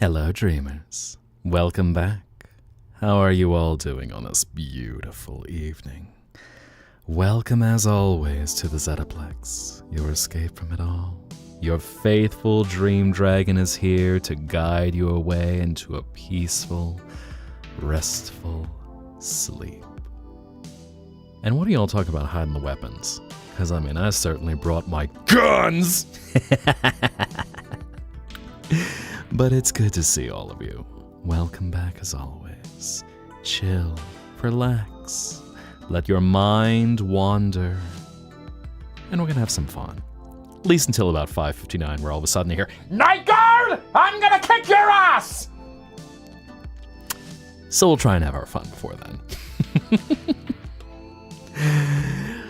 Hello, dreamers. Welcome back. How are you all doing on this beautiful evening? Welcome, as always, to the Zettaplex, your escape from it all. Your faithful dream dragon is here to guide you away into a peaceful, restful sleep. And what do y'all talk about hiding the weapons? Because, I certainly brought my guns! But it's good to see all of you. Welcome back as always. Chill, relax, let your mind wander, and we're gonna have some fun. At least until about 5:59, where all of a sudden you hear, "Night Guard! I'm gonna kick your ass!" So we'll try and have our fun before then.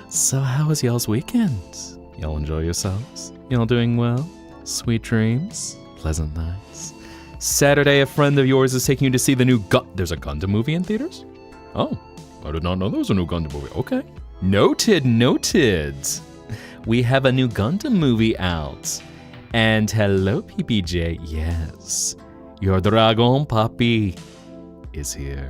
So how was y'all's weekend? Y'all enjoy yourselves? Y'all doing well? Sweet dreams? Pleasant nights? Saturday, a friend of yours is taking you to see the new There's a Gundam movie in theaters? Oh, I did not know there was a new Gundam movie. Okay. Noted. We have a new Gundam movie out. And hello, PPJ. Yes, your Dragon Papi is here.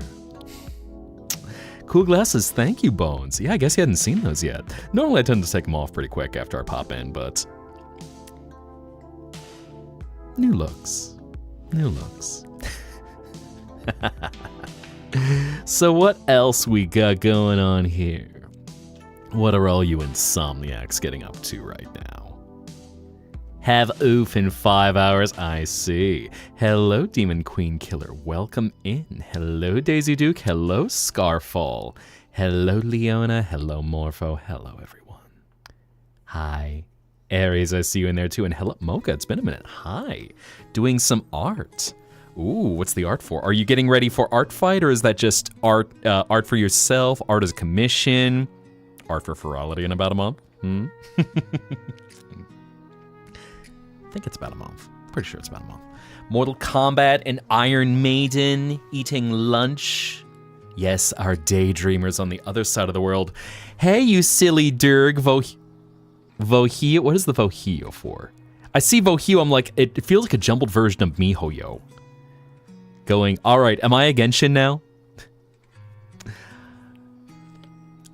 Cool glasses, thank you, Bones. Yeah, I guess you hadn't seen those yet. Normally I tend to take them off pretty quick after I pop in, but... New looks. So what else we got going on here? What are all you insomniacs getting up to right now? Have oof in 5 hours, I see. Hello, Demon Queen Killer, welcome in. Hello, Daisy Duke, hello, Scarfall. Hello, Leona, hello, Morpho, hello, everyone. Hi. Aries, I see you in there too, and hello, Mocha, it's been a minute. Hi. Doing some art. Ooh, what's the art for? Are you getting ready for art fight, or is that just art for yourself, art as a commission, art for Ferality in about a month? I think it's about a month. Pretty sure it's about a month. Mortal Kombat and Iron Maiden eating lunch. Yes, our daydreamers on the other side of the world. Hey, you silly Durg, Vohio, what is the Vohio for? I see Vohio, I'm like, it feels like a jumbled version of MiHoYo. Going, alright, am I a Genshin now?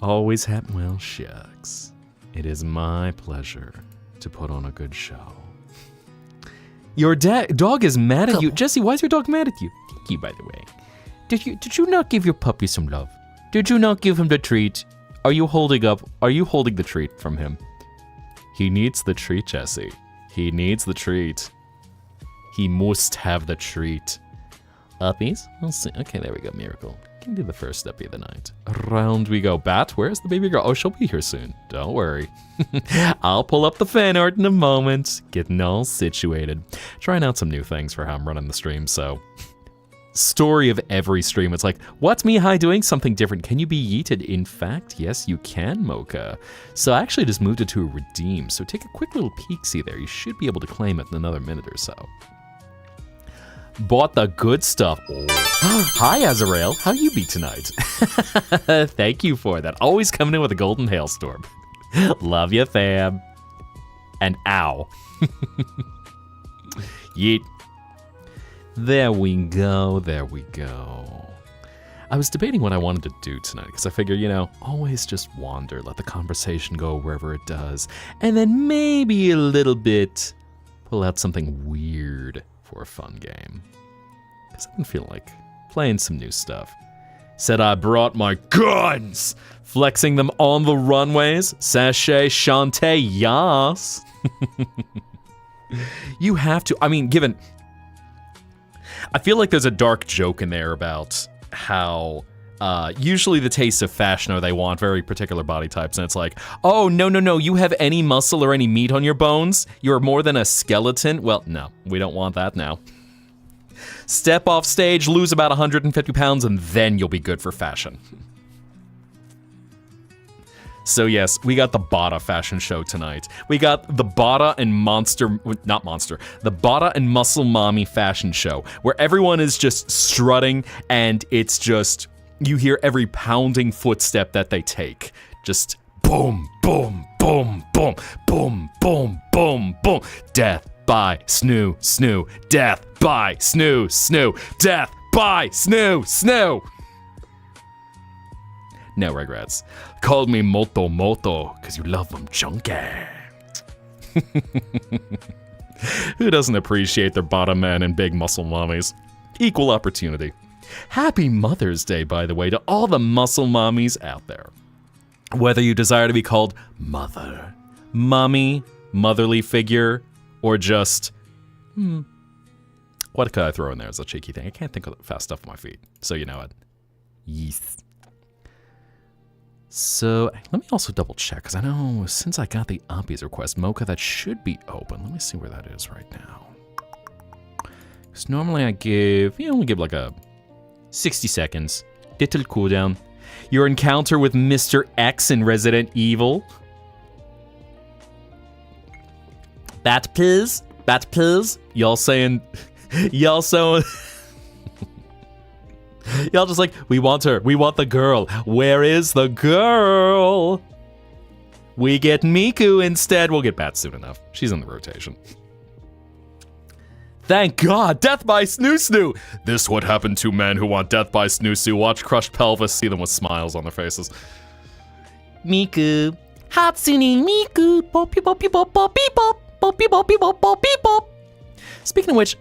Always happen, well, shucks. It is my pleasure to put on a good show. Your dog is mad at you. Jesse, why is your dog mad at you? Thank you, by the way. Did you not give your puppy some love? Did you not give him the treat? Are you holding the treat from him? He needs the treat, Jesse. He needs the treat. He must have the treat. Uppies? We'll see. Okay, there we go, Miracle. Can do the first uppy of the night. Around we go. Bat, where's the baby girl? Oh, she'll be here soon. Don't worry. I'll pull up the fan art in a moment. Getting all situated. Trying out some new things for how I'm running the stream, so... Story of every stream. It's like, what's Mihai doing? Something different. Can you be yeeted? In fact, yes, you can, Mocha. So I actually just moved it to a redeem. So take a quick little peek-see there. You should be able to claim it in another minute or so. Bought the good stuff. Oh. Hi, Azrael. How you be tonight? Thank you for that. Always coming in with a golden hailstorm. Love you, fam. And ow. Yeet. There we go. I was debating what I wanted to do tonight, because I figure, always just wander, let the conversation go wherever it does, and then maybe a little bit pull out something weird for a fun game. Because I've been feeling like playing some new stuff. Said I brought my guns! Flexing them on the runways. Sachet, Shantae, yas! You have to, given... I feel like there's a dark joke in there about how usually the tastes of fashion are they want very particular body types, and it's like, oh, no, you have any muscle or any meat on your bones? You're more than a skeleton? Well, no, we don't want that now. Step off stage, lose about 150 pounds, and then you'll be good for fashion. So yes, we got the Bada fashion show tonight. We got the Bada and the Bada and Muscle Mommy fashion show, where everyone is just strutting, and it's just, you hear every pounding footstep that they take. Just boom, boom, boom, boom, boom, boom, boom, boom. Death, by snoo, snoo. Death by snoo, snoo. Death by snoo, snoo. No regrets. Called me Moto Moto because you love them chunky. Who doesn't appreciate their bottom men and big muscle mommies? Equal opportunity. Happy Mother's Day, by the way, to all the muscle mommies out there. Whether you desire to be called mother, mommy, motherly figure, or just, what could I throw in there as a cheeky thing? I can't think of fast stuff on my feet, so you know it. Yes. So, let me also double check, because I know since I got the Oppies request, Mocha, that should be open. Let me see where that is right now. Because normally I only give like a 60 seconds. Little cooldown. Your encounter with Mr. X in Resident Evil. Bat please? Bat please? Y'all saying... Y'all so... Y'all just like, we want her. We want the girl. Where is the girl? We get Miku instead. We'll get Bat soon enough. She's in the rotation. Thank God. Death by Snoo Snoo. This what happened to men who want death by Snoo Snoo. Watch crushed pelvis. See them with smiles on their faces. Miku. Hatsune Miku. Bop beep bop beep bop bop beep bop. Bop beep bop beep bop bop beep bop. Speaking of which,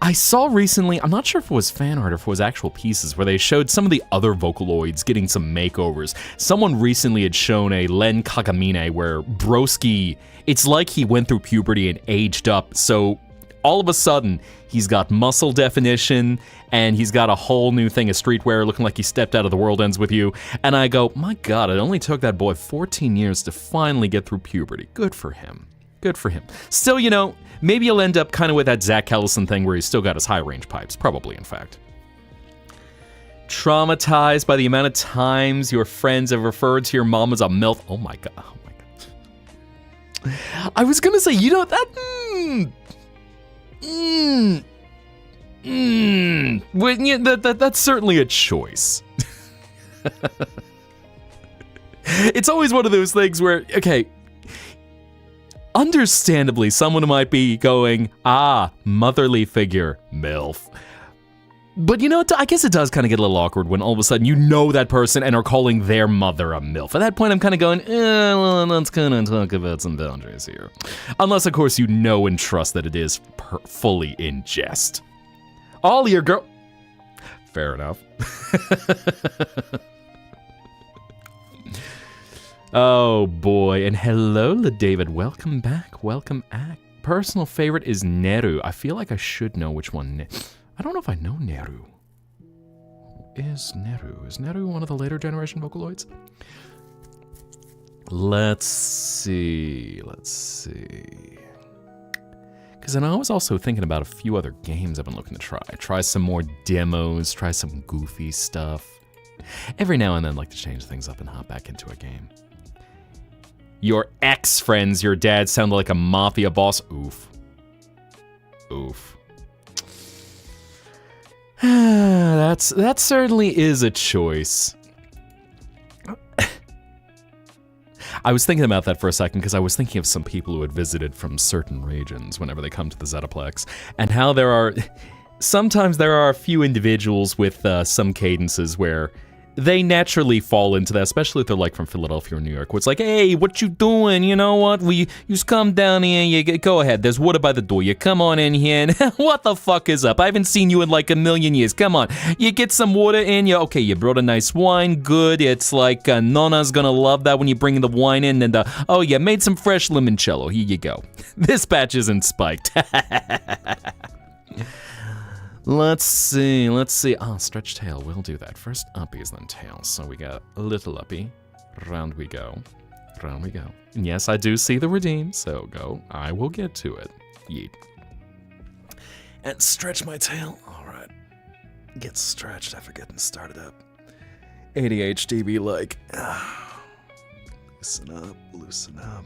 I saw recently, I'm not sure if it was fan art or if it was actual pieces, where they showed some of the other Vocaloids getting some makeovers. Someone recently had shown a Len Kagamine where Broski, it's like he went through puberty and aged up, so all of a sudden, he's got muscle definition, and he's got a whole new thing of streetwear looking like he stepped out of The World Ends With You, and I go, my God, it only took that boy 14 years to finally get through puberty. Good for him. Good for him. Still, you know, maybe he'll end up kind of with that Zach Kellison thing where he's still got his high-range pipes. Probably, in fact. Traumatized by the amount of times your friends have referred to your mom as a MILF. Oh my God. Oh my God. I was gonna say, you know, that... Well, yeah, that's certainly a choice. It's always one of those things where, okay... Understandably, someone might be going, motherly figure, MILF. But you know, I guess it does kind of get a little awkward when all of a sudden you know that person and are calling their mother a MILF. At that point, I'm kind of going, well, let's kind of talk about some boundaries here. Unless, of course, you know and trust that it is fully in jest. All your girl... Fair enough. Oh boy, and hello LaDavid, welcome back, welcome back. Personal favorite is Neru. I feel like I should know which one. I don't know if I know Neru. Is Neru one of the later generation Vocaloids? Let's see. Because then I was also thinking about a few other games I've been looking to try. Try some more demos, try some goofy stuff. Every now and then I like to change things up and hop back into a game. Your ex-friends, your dad sounded like a mafia boss. Oof. That certainly is a choice. I was thinking about that for a second because I was thinking of some people who had visited from certain regions whenever they come to the Zettaplex, and how sometimes there are a few individuals with some cadences where they naturally fall into that, especially if they're like from Philadelphia or New York, where it's like, hey, what you doing? You know what? You just come down here, you go ahead, there's water by the door, you come on in here, and what the fuck is up? I haven't seen you in like a million years, come on. You get some water in, okay, you brought a nice wine, good, it's like, Nona's gonna love that when you bring the wine in, and oh yeah, made some fresh limoncello, here you go. This batch isn't spiked. Let's see. Stretch tail, we'll do that. First uppies, then tails. So we got a little uppy. Round we go. And yes, I do see the redeem, so go. I will get to it. Yeet. And stretch my tail. Alright. Get stretched after getting started up. ADHD be like, loosen up.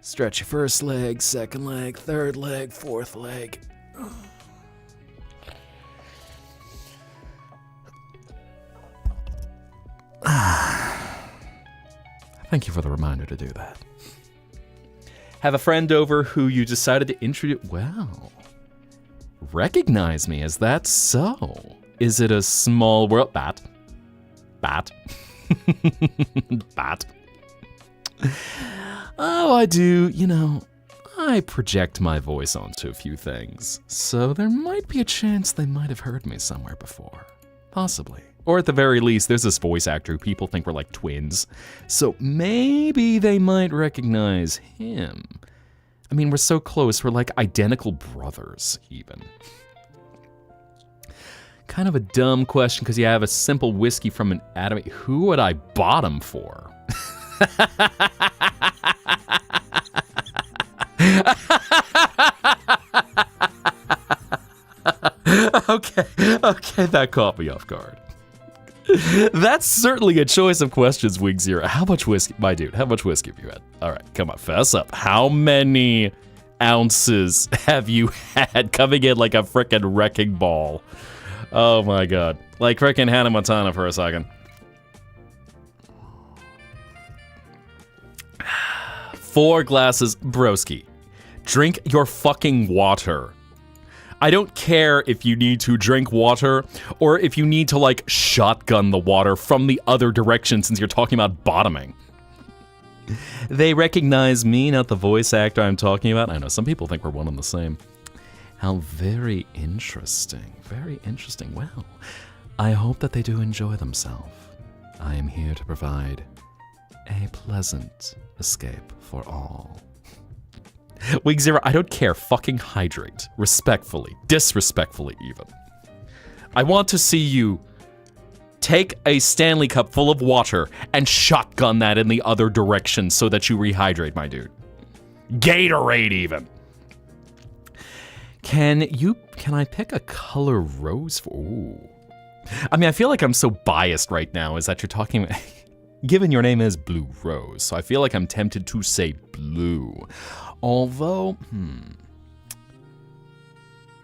Stretch your first leg, second leg, third leg, fourth leg. Thank you for the reminder to do that. Have a friend over who you decided to introduce. Well, recognize me. Is that so? Is it a small world? Bat. Bat. Bat. Oh, I do, you know, I project my voice onto a few things, so there might be a chance they might have heard me somewhere before. Possibly. Or at the very least, there's this voice actor who people think we're like twins, so maybe they might recognize him. I mean, we're so close, we're like identical brothers, even. Kind of a dumb question, because you have a simple whiskey from an anime. Who would I bottom for? Okay, that caught me off guard. That's certainly a choice of questions, Wing Zero. How much whiskey, my dude, how much whiskey have you had? All right, come on, fess up. How many ounces have you had coming in like a frickin' wrecking ball? Oh my god. Like frickin' Hannah Montana for a second. 4 glasses, broski. Drink your fucking water. I don't care if you need to drink water or if you need to, like, shotgun the water from the other direction since you're talking about bottoming. They recognize me, not the voice actor I'm talking about. I know, some people think we're one and the same. How very interesting. Very interesting. Well, I hope that they do enjoy themselves. I am here to provide a pleasant escape for all. Wing Zero, I don't care. Fucking hydrate. Respectfully. Disrespectfully, even. I want to see you take a Stanley Cup full of water and shotgun that in the other direction so that you rehydrate, my dude. Gatorade, even. Can I pick a color rose for... Ooh. I mean, I feel like I'm so biased right now, is that you're talking... Given your name is Blue Rose, so I feel like I'm tempted to say blue. Although,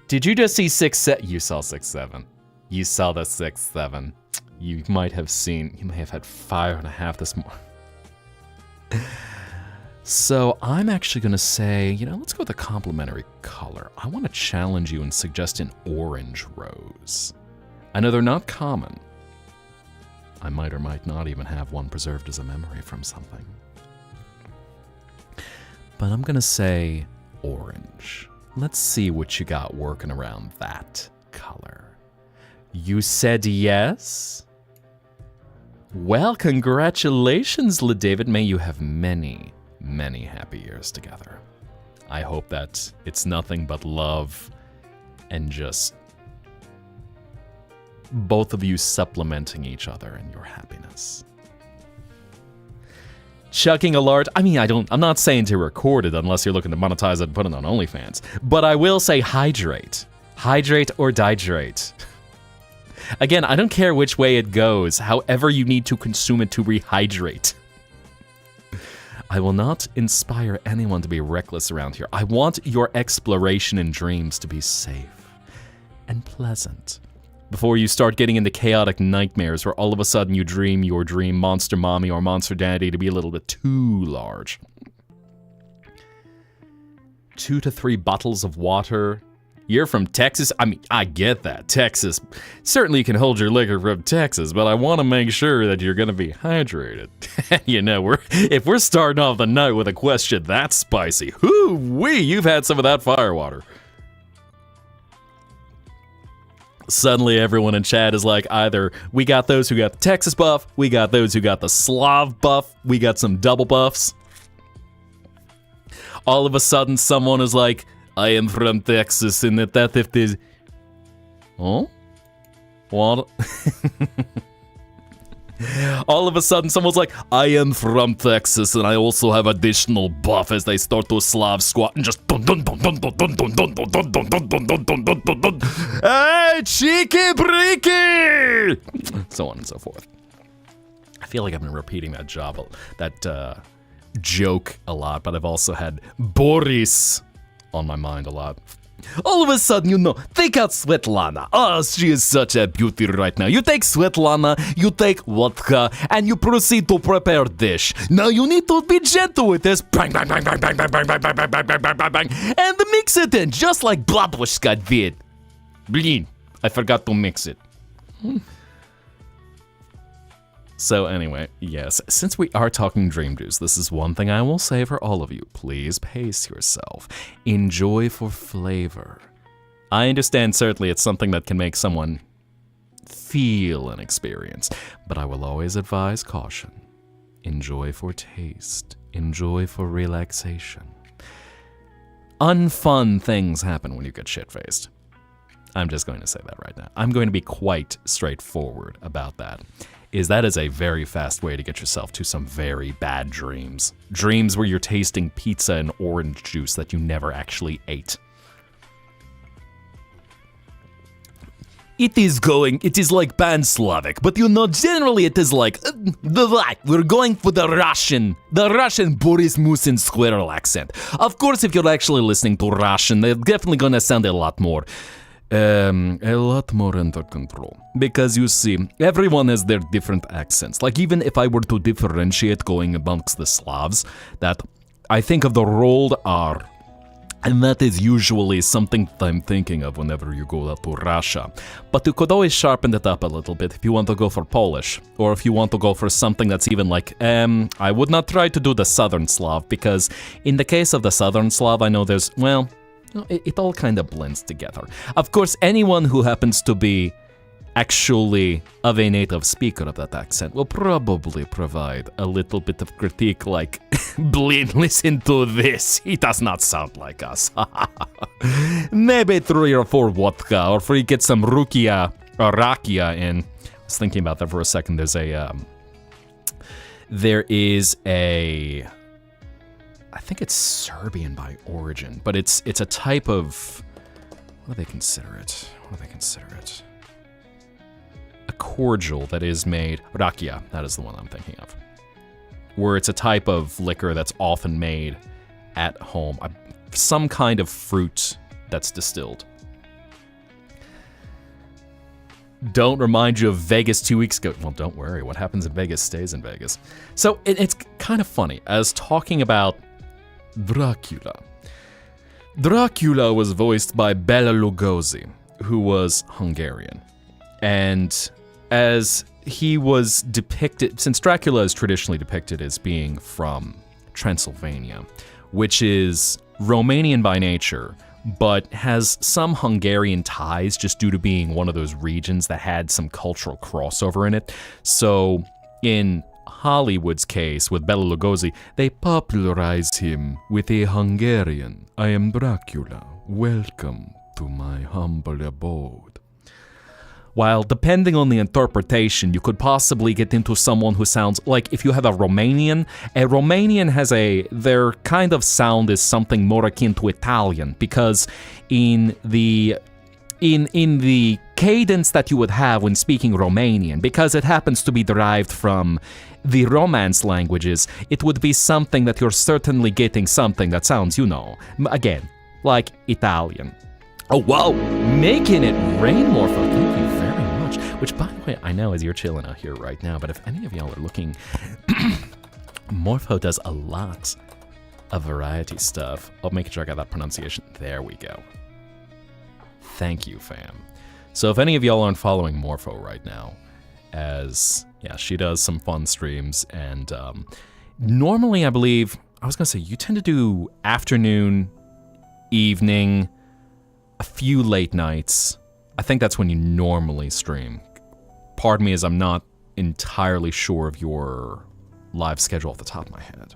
Did you just see 6-7? You saw 6-7. You saw the 6-7. You may have had 5.5 this morning. So I'm actually gonna say, you know, let's go with a complementary color. I want to challenge you and suggest an orange rose. I know they're not common. I might or might not even have one preserved as a memory from something. But I'm gonna say orange. Let's see what you got working around that color. You said yes? Well, congratulations, LeDavid. May you have many, many happy years together. I hope that it's nothing but love and just both of you supplementing each other in your happiness. Chucking a large... I mean, I'm not saying to record it unless you're looking to monetize it and put it on OnlyFans. But I will say hydrate. Hydrate or dihydrate. Again, I don't care which way it goes. However you need to consume it to rehydrate. I will not inspire anyone to be reckless around here. I want your exploration and dreams to be safe and pleasant. Before you start getting into chaotic nightmares where all of a sudden you dream your dream monster mommy or monster daddy to be a little bit too large. 2 to 3 bottles of water. You're from Texas? I mean, I get that. Texas. Certainly you can hold your liquor from Texas, but I want to make sure that you're going to be hydrated. You know, if we're starting off the night with a question that's spicy, hoo-wee, you've had some of that firewater. Suddenly everyone in chat is like, either we got those who got the Texas buff, we got those who got the Slav buff, we got some double buffs. All of a sudden someone is like, I am from Texas, and that if there's... Oh? What? All of a sudden someone's like, I am from Texas, and I also have additional buff as they start to Slav squat and just dun dun dun dun dun dun dun dun dun dun dun dun dun dun dun dun dun dun. Hey, cheeky breaky! So on and so forth. I feel like I've been repeating that joke a lot, but I've also had Boris on my mind a lot. All of a sudden, take out Svetlana. Oh, she is such a beauty right now. You take Svetlana, you take vodka, and you proceed to prepare dish. Now you need to be gentle with this. Bang, bang, bang, bang, bang, bang, bang, bang, bang, bang, bang, bang, bang, bang, and mix it in, just like Blabushka did. Blin, I forgot to mix it. So anyway, yes, since we are talking Dream Juice, this is one thing I will say for all of you. Please pace yourself. Enjoy for flavor. I understand certainly it's something that can make someone feel an experience, but I will always advise caution. Enjoy for taste. Enjoy for relaxation. Unfun things happen when you get shit-faced. I'm just going to say that right now. I'm going to be quite straightforward about that. That is a very fast way to get yourself to some very bad dreams. Dreams where you're tasting pizza and orange juice that you never actually ate. It is like pan-Slavic, but generally it is like, we're going for the Russian Boris Musin squirrel accent. Of course, if you're actually listening to Russian, they're definitely gonna sound a lot more under control. Because you see, everyone has their different accents. Like even if I were to differentiate going amongst the Slavs, that I think of the rolled R, and that is usually something I'm thinking of whenever you go out to Russia. But you could always sharpen it up a little bit if you want to go for Polish, or if you want to go for something that's even like, I would not try to do the Southern Slav, because in the case of the Southern Slav, I know there's, well, it all kind of blends together. Of course, anyone who happens to be actually of a native speaker of that accent will probably provide a little bit of critique like, Blin, listen to this, he does not sound like us. Maybe 3 or 4 vodka, or if we get some rukia or rakia in. I was thinking about that for a second. There is a I think it's Serbian by origin, but it's a type of, what do they consider it? A cordial that is made, rakia, that is the one I'm thinking of, where it's a type of liquor that's often made at home, some kind of fruit that's distilled. Don't remind you of Vegas 2 weeks ago. Well, don't worry, what happens in Vegas stays in Vegas. So it's kind of funny, as talking about Dracula. Dracula was voiced by Bela Lugosi, who was Hungarian. And as he was depicted, since Dracula is traditionally depicted as being from Transylvania, which is Romanian by nature, but has some Hungarian ties just due to being one of those regions that had some cultural crossover in it. So in Hollywood's case with Bela Lugosi, they popularized him with a Hungarian, I am Dracula, welcome to my humble abode. While depending on the interpretation, you could possibly get into someone who sounds like, if you have a Romanian has their kind of sound is something more akin to Italian, because in the cadence that you would have when speaking Romanian, because it happens to be derived from the Romance languages, it would be something that you're certainly getting something that sounds, again, like Italian. Oh, wow, making it rain, Morpho. Thank you very much. Which, by the way, I know as you're chilling out here right now, but if any of y'all are looking, Morpho does a lot of variety stuff. I'll make sure I got that pronunciation. There we go. Thank you, fam. So if any of y'all aren't following Morpho right now, as, yeah, she does some fun streams, and normally I believe, I was going to say, you tend to do afternoon, evening, a few late nights. I think that's when you normally stream. Pardon me as I'm not entirely sure of your live schedule off the top of my head.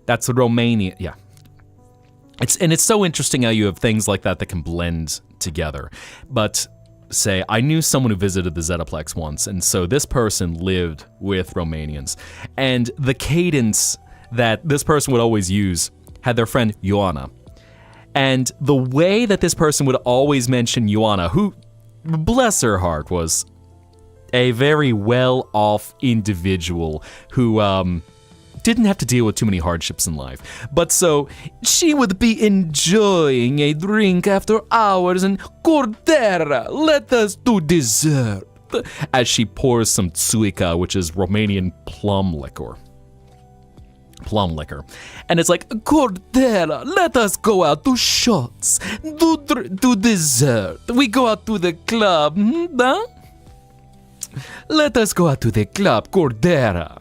That's Romania, yeah. It's so interesting how you have things like that can blend together. But say, I knew someone who visited the Zettaplex once, and so this person lived with Romanians. And the cadence that this person would always use had their friend Ioana. And the way that this person would always mention Ioana, who, bless her heart, was a very well-off individual who, didn't have to deal with too many hardships in life. But so she would be enjoying a drink after hours and Cordera, let us do dessert. As she pours some tsuika, which is Romanian plum liquor. And it's like, Cordera, let us go out, do shots, do dessert. We go out to the club, huh? Let us go out to the club, Cordera.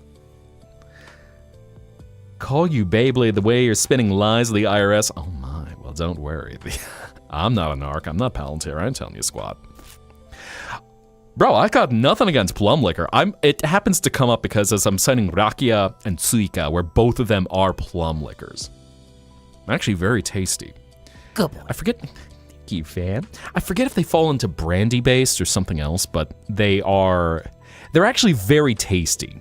Call you Beyblade the way you're spinning lies to the IRS. Oh my, well don't worry. I'm not a narc, I'm not Palantir, I ain't telling you squat. Bro, I got nothing against plum liquor. It happens to come up because as I'm citing rakia and tsuika, where both of them are plum liquors. Actually very tasty. Good boy. I forget, thank you, fam. I forget if they fall into brandy based or something else, but they're actually very tasty.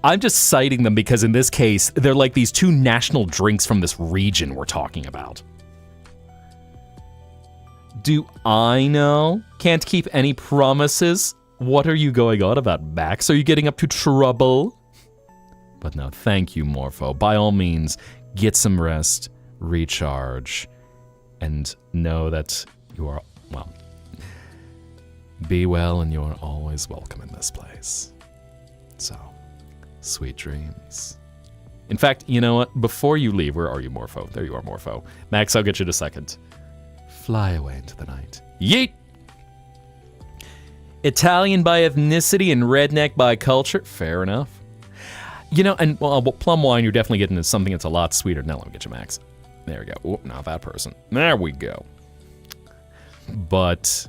I'm just citing them because in this case, they're like these two national drinks from this region we're talking about. Do I know? Can't keep any promises? What are you going on about, Max? Are you getting up to trouble? But no, thank you, Morpho. By all means, get some rest, recharge, and know that you are, well, be well and you are always welcome in this place. So, sweet dreams. In fact, you know what? Before you leave, where are you, Morpho? There you are, Morpho. Max, I'll get you in a second. Fly away into the night. Yeet! Italian by ethnicity and redneck by culture. Fair enough. You know, and well, plum wine, you're definitely getting into something that's a lot sweeter. Now let me get you, Max. There we go. Oh, not that person. There we go. But,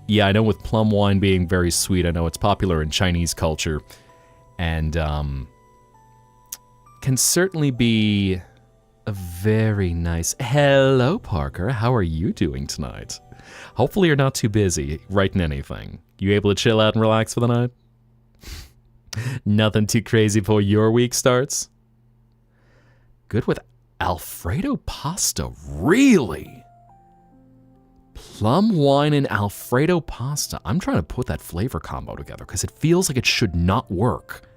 yeah, I know with plum wine being very sweet, I know it's popular in Chinese culture. And, can certainly be a very nice... Hello, Parker. How are you doing tonight? Hopefully you're not too busy writing anything. You able to chill out and relax for the night? Nothing too crazy before your week starts? Good with Alfredo pasta, really? Plum wine and Alfredo pasta. I'm trying to put that flavor combo together because it feels like it should not work.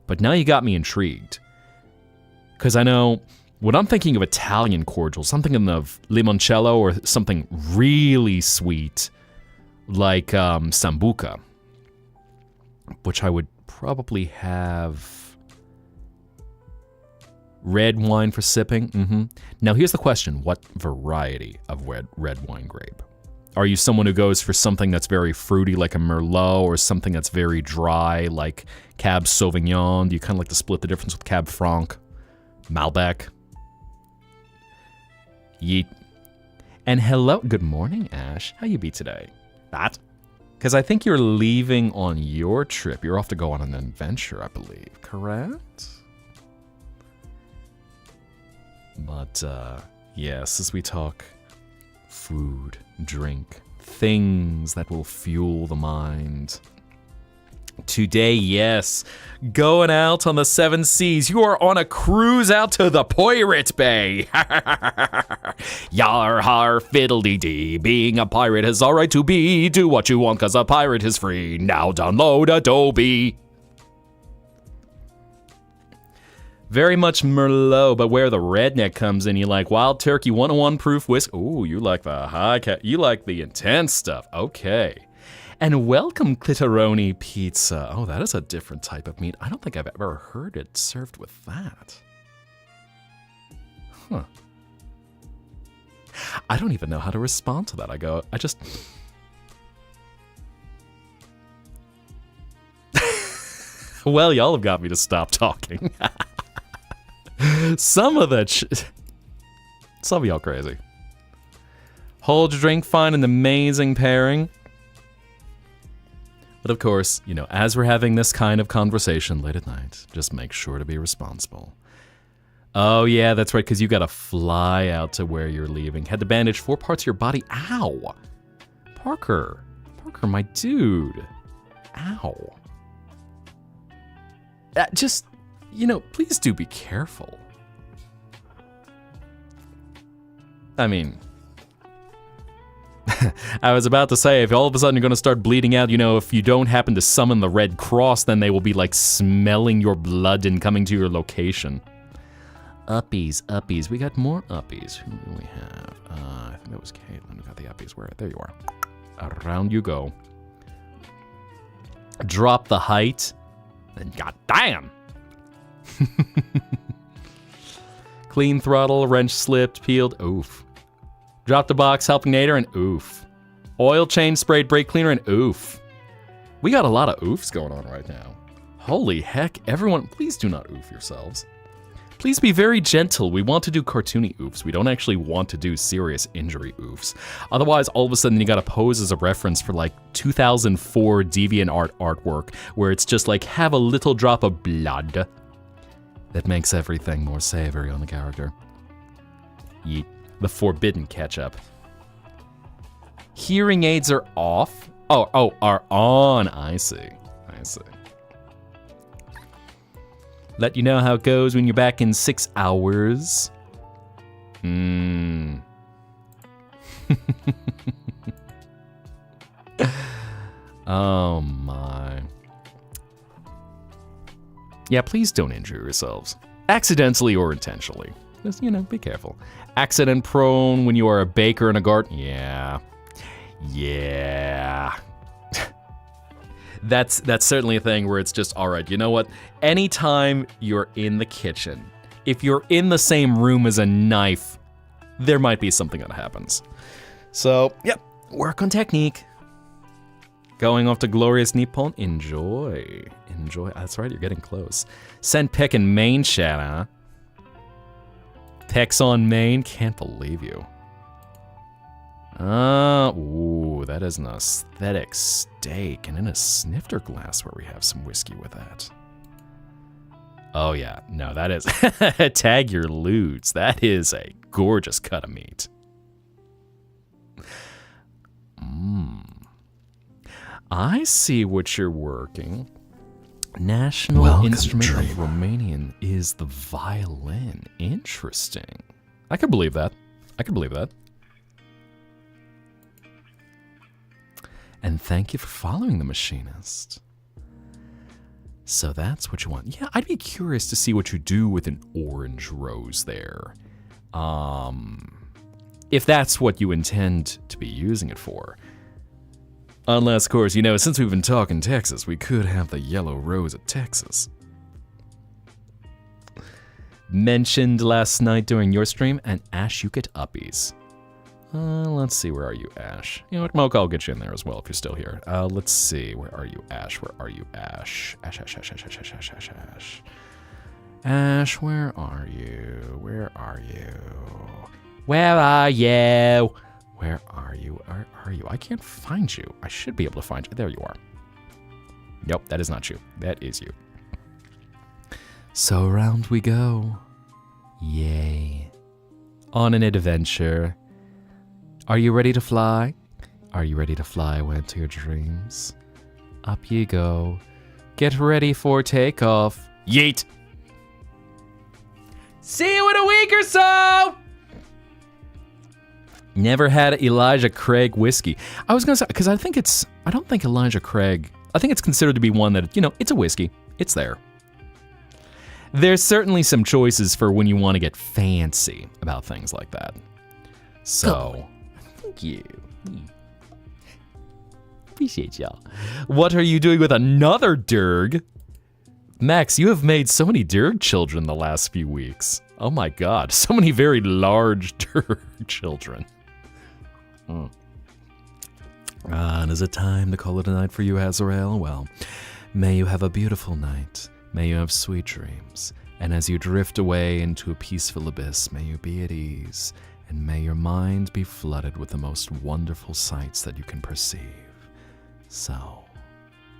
But now you got me intrigued. Because I know... when I'm thinking of Italian cordials, I'm thinking of limoncello or something really sweet like sambuca, which I would probably have red wine for sipping. Now here's the question, what variety of red wine grape? Are you someone who goes for something that's very fruity like a Merlot or something that's very dry like Cab Sauvignon? Do you kind of like to split the difference with Cab Franc? Malbec? Yeet. And hello, good morning, Ash. How you be today? That? Because I think you're leaving on your trip. You're off to go on an adventure, I believe. Correct? But, yes, as we talk food, drink, things that will fuel the mind. Today, yes, going out on the 7 seas. You are on a cruise out to the Pirate Bay. Yar har fiddle-dee-dee. Being a pirate is alright to be. Do what you want cause a pirate is free. Now download Adobe. Very much Merlot, but where the redneck comes in, you like Wild Turkey 101 proof whiskey. Ooh, you like the high cat. You like the intense stuff. Okay. And welcome, Clitoroni Pizza. Oh, that is a different type of meat. I don't think I've ever heard it served with that. Huh. I don't even know how to respond to that. I just... Well, y'all have got me to stop talking. Some of y'all crazy. Hold your drink, find an amazing pairing. But of course, you know, as we're having this kind of conversation late at night, just make sure to be responsible. Oh yeah, that's right, because you gotta fly out to where you're leaving. Had to bandage 4 parts of your body. Ow! Parker, my dude. Ow. Just, you know, please do be careful. I mean... I was about to say, if all of a sudden you're going to start bleeding out, if you don't happen to summon the Red Cross, then they will be like smelling your blood and coming to your location. Uppies. We got more uppies. Who do we have? I think that was Caitlin who got the uppies. Where? There you are. Around you go. Drop the height. Then goddamn. Clean throttle, wrench slipped, peeled. Oof. Drop the box, helping Nader, and oof. Oil change, sprayed brake cleaner, and oof. We got a lot of oofs going on right now. Holy heck, everyone, please do not oof yourselves. Please be very gentle. We want to do cartoony oofs. We don't actually want to do serious injury oofs. Otherwise, all of a sudden, you gotta pose as a reference for like 2004 DeviantArt artwork, where it's just like, have a little drop of blood. That makes everything more savory on the character. Yeet. The forbidden ketchup. Hearing aids are off? Oh, are on. I see. Let you know how it goes when you're back in 6 hours. Oh my. Yeah, please don't injure yourselves. Accidentally or intentionally. Just, be careful. Accident prone when you are a baker in a garden. Yeah. That's certainly a thing where it's just, all right, you know what? Anytime you're in the kitchen, if you're in the same room as a knife, there might be something that happens. So, yep, work on technique. Going off to glorious Nippon. Enjoy. That's right, you're getting close. Send pick in main chat, huh? Pecs on main? Can't believe you. Ooh, that is an aesthetic steak, and in a snifter glass where we have some whiskey with that. Oh yeah, no, that is tag your lewds. That is a gorgeous cut of meat. I see what you're working. National instrument of Romanian is the violin. Interesting. I could believe that. And thank you for following the machinist. So that's what you want. Yeah, I'd be curious to see what you do with an orange rose there. If that's what you intend to be using it for. Unless, of course, since we've been talking Texas, we could have the yellow rose of Texas. Mentioned last night during your stream, and Ash, you get uppies. Let's see, where are you, Ash? You know what, Mocha, I'll get you in there as well if you're still here. Let's see, where are you, Ash? Ash, where are you? Where are you? I can't find you. I should be able to find you. There you are. Nope, that is not you. That is you. So around we go. Yay. On an adventure. Are you ready to fly? Are you ready to fly away into your dreams? Up you go. Get ready for takeoff. Yeet! See you in a week or so! Never had Elijah Craig whiskey. I was gonna say, because I don't think Elijah Craig, I think it's considered to be one that, it's a whiskey. It's there. There's certainly some choices for when you want to get fancy about things like that. So, thank you. Appreciate y'all. What are you doing with another Durg? Max, you have made so many Durg children the last few weeks. Oh my god, so many very large Durg children. And is it time to call it a night for you, Azrael? Well, may you have a beautiful night. May you have sweet dreams. And as you drift away into a peaceful abyss, may you be at ease. And may your mind be flooded with the most wonderful sights that you can perceive. So,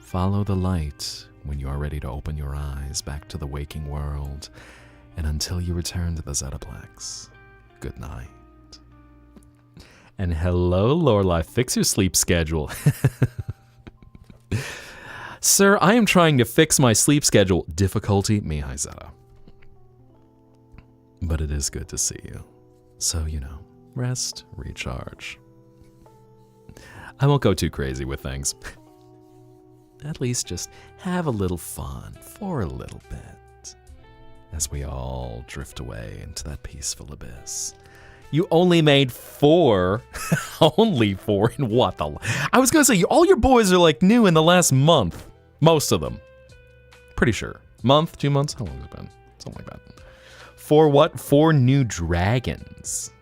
follow the light when you are ready to open your eyes back to the waking world. And until you return to the Zetaplex, good night. And hello, Lorelei, fix your sleep schedule. Sir, I am trying to fix my sleep schedule. Difficulty, Mihai Zetta. But it is good to see you. So, rest, recharge. I won't go too crazy with things. At least just have a little fun for a little bit as we all drift away into that peaceful abyss. You only made 4. Only 4 in what? I was going to say, all your boys are like new in the last month. Most of them. Pretty sure. Month, 2 months? How long has it been? Something like that. 4 what? 4 new dragons.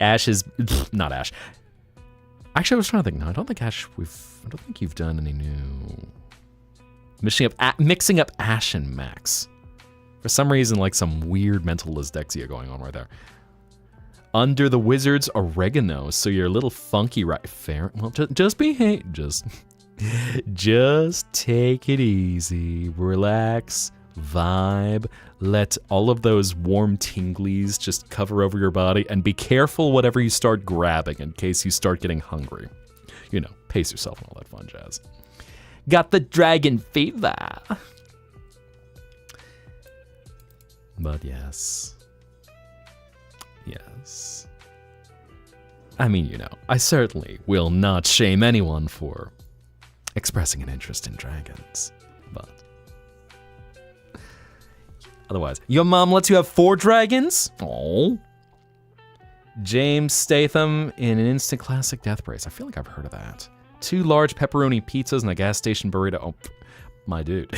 Ash is... Not Ash. Actually, I was trying to think. No, I don't think Ash... I don't think you've done any new... Mixing up Ash and Max. For some reason, like some weird mental dyslexia going on right there. Under the wizard's oregano, so you're a little funky, right? Fair. Well, just behave. Just take it easy. Relax. Vibe. Let all of those warm tinglies just cover over your body, and be careful whatever you start grabbing in case you start getting hungry. You know, pace yourself and all that fun jazz. Got the dragon fever. But yes. Yes. I mean, you know, I certainly will not shame anyone for expressing an interest in dragons. But otherwise, your mom lets you have 4 dragons? Oh. James Statham in an instant classic death brace. I feel like I've heard of that. 2 large pepperoni pizzas and a gas station burrito. Oh, my dude.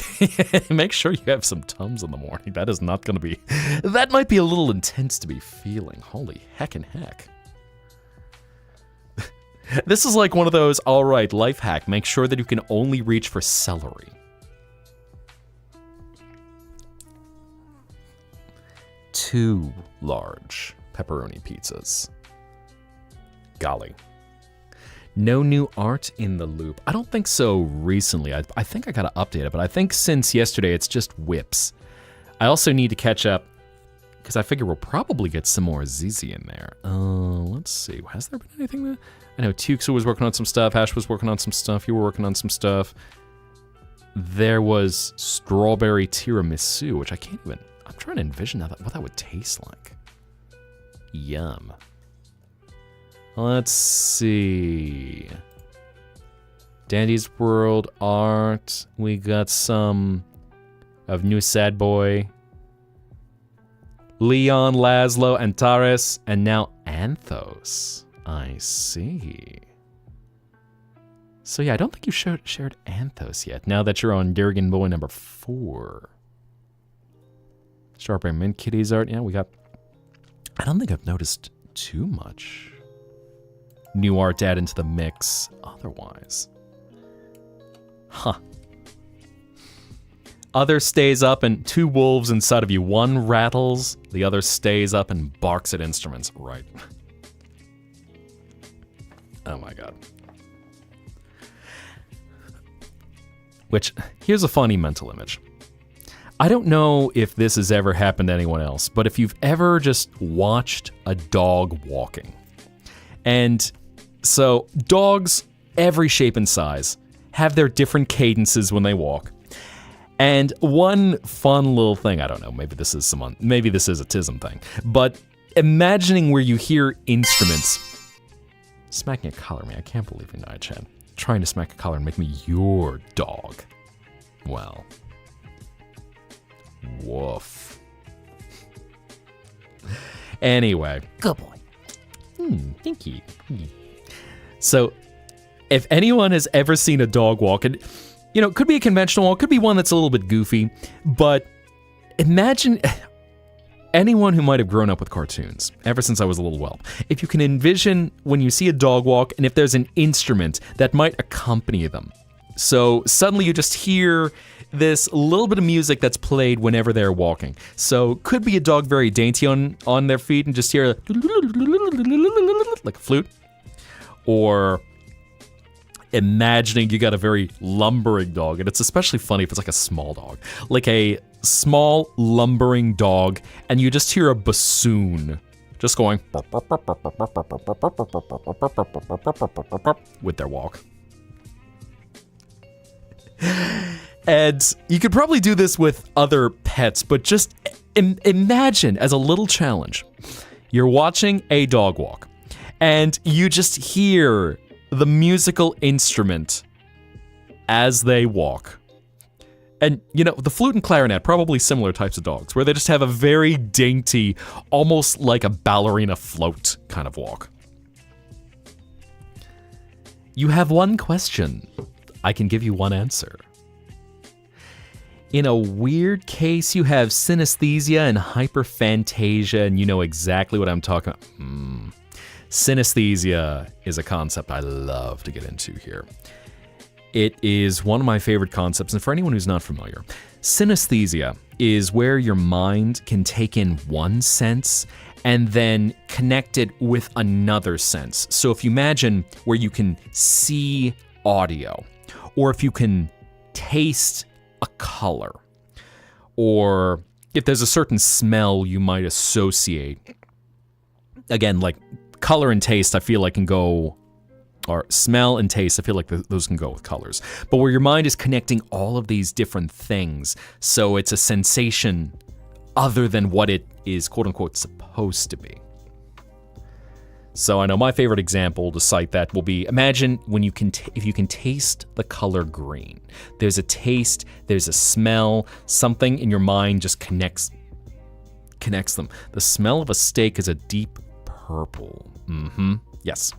Make sure you have some Tums in the morning. That is not going to be... That might be a little intense to be feeling. Holy heckin' heck. This is like one of those, all right, life hack. Make sure that you can only reach for celery. Two large pepperoni pizzas. Golly. No new art in the loop. I don't think so recently. I think I gotta update it, but I think since yesterday it's just whips. I also need to catch up, because I figure we'll probably get some more ZZ in there. Let's see. Has there been anything there? I know Tukes was working on some stuff, Ash was working on some stuff, you were working on some stuff. There was strawberry tiramisu, which I can't even... I'm trying to envision what that would taste like. Yum. Let's see. Dandy's World art. We got some of New Sad Boy. Leon, Laszlo, Antares, and now Anthos. I see. So yeah, I don't think you shared Anthos yet, now that you're on Durgan Boy number 4. Strawberry Mint Kitties art. Yeah, we got... I don't think I've noticed too much new art to add into the mix otherwise. Huh. Other stays up and 2 wolves inside of you. One rattles, the other stays up and barks at instruments. Right. Oh my god. Which, here's a funny mental image. I don't know if this has ever happened to anyone else, but if you've ever just watched a dog walking. And so dogs, every shape and size, have their different cadences when they walk. And one fun little thing, I don't know, maybe this is a TISM thing, but imagining where you hear instruments smacking a collar. Man, I can't believe you died, Chad. Trying to smack a collar and make me your dog. Well. Woof. Anyway. Good boy. Thank you. So, if anyone has ever seen a dog walk, and you know, it could be a conventional walk, could be one that's a little bit goofy, but imagine anyone who might have grown up with cartoons ever since I was a little whelp. If you can envision when you see a dog walk and if there's an instrument that might accompany them. So suddenly you just hear this little bit of music that's played whenever they're walking. So could be a dog very dainty on their feet and just hear like a flute. Or imagining you got a very lumbering dog, and it's especially funny if it's like a small dog. Like a small lumbering dog, and you just hear a bassoon just going with their walk. And you could probably do this with other pets, but just imagine as a little challenge, you're watching a dog walk, And you just hear the musical instrument as they walk. And, the flute and clarinet, probably similar types of dogs, where they just have a very dainty, almost like a ballerina float kind of walk. You have one question. I can give you one answer. In a weird case, you have synesthesia and hyperphantasia, and you know exactly what I'm talking about. Synesthesia is a concept I love to get into here. It is one of my favorite concepts, and for anyone who's not familiar, synesthesia is where your mind can take in one sense and then connect it with another sense. So if you imagine where you can see audio, or if you can taste a color, or if there's a certain smell you might associate. Again, like color and taste, I feel like can go, or smell and taste, I feel like those can go with colors. But where your mind is connecting all of these different things, so it's a sensation other than what it is, quote unquote, supposed to be. So I know my favorite example to cite that will be, imagine when if you can taste the color green. There's a taste, there's a smell, something in your mind just connects them. The smell of a steak is a deep purple. Yes.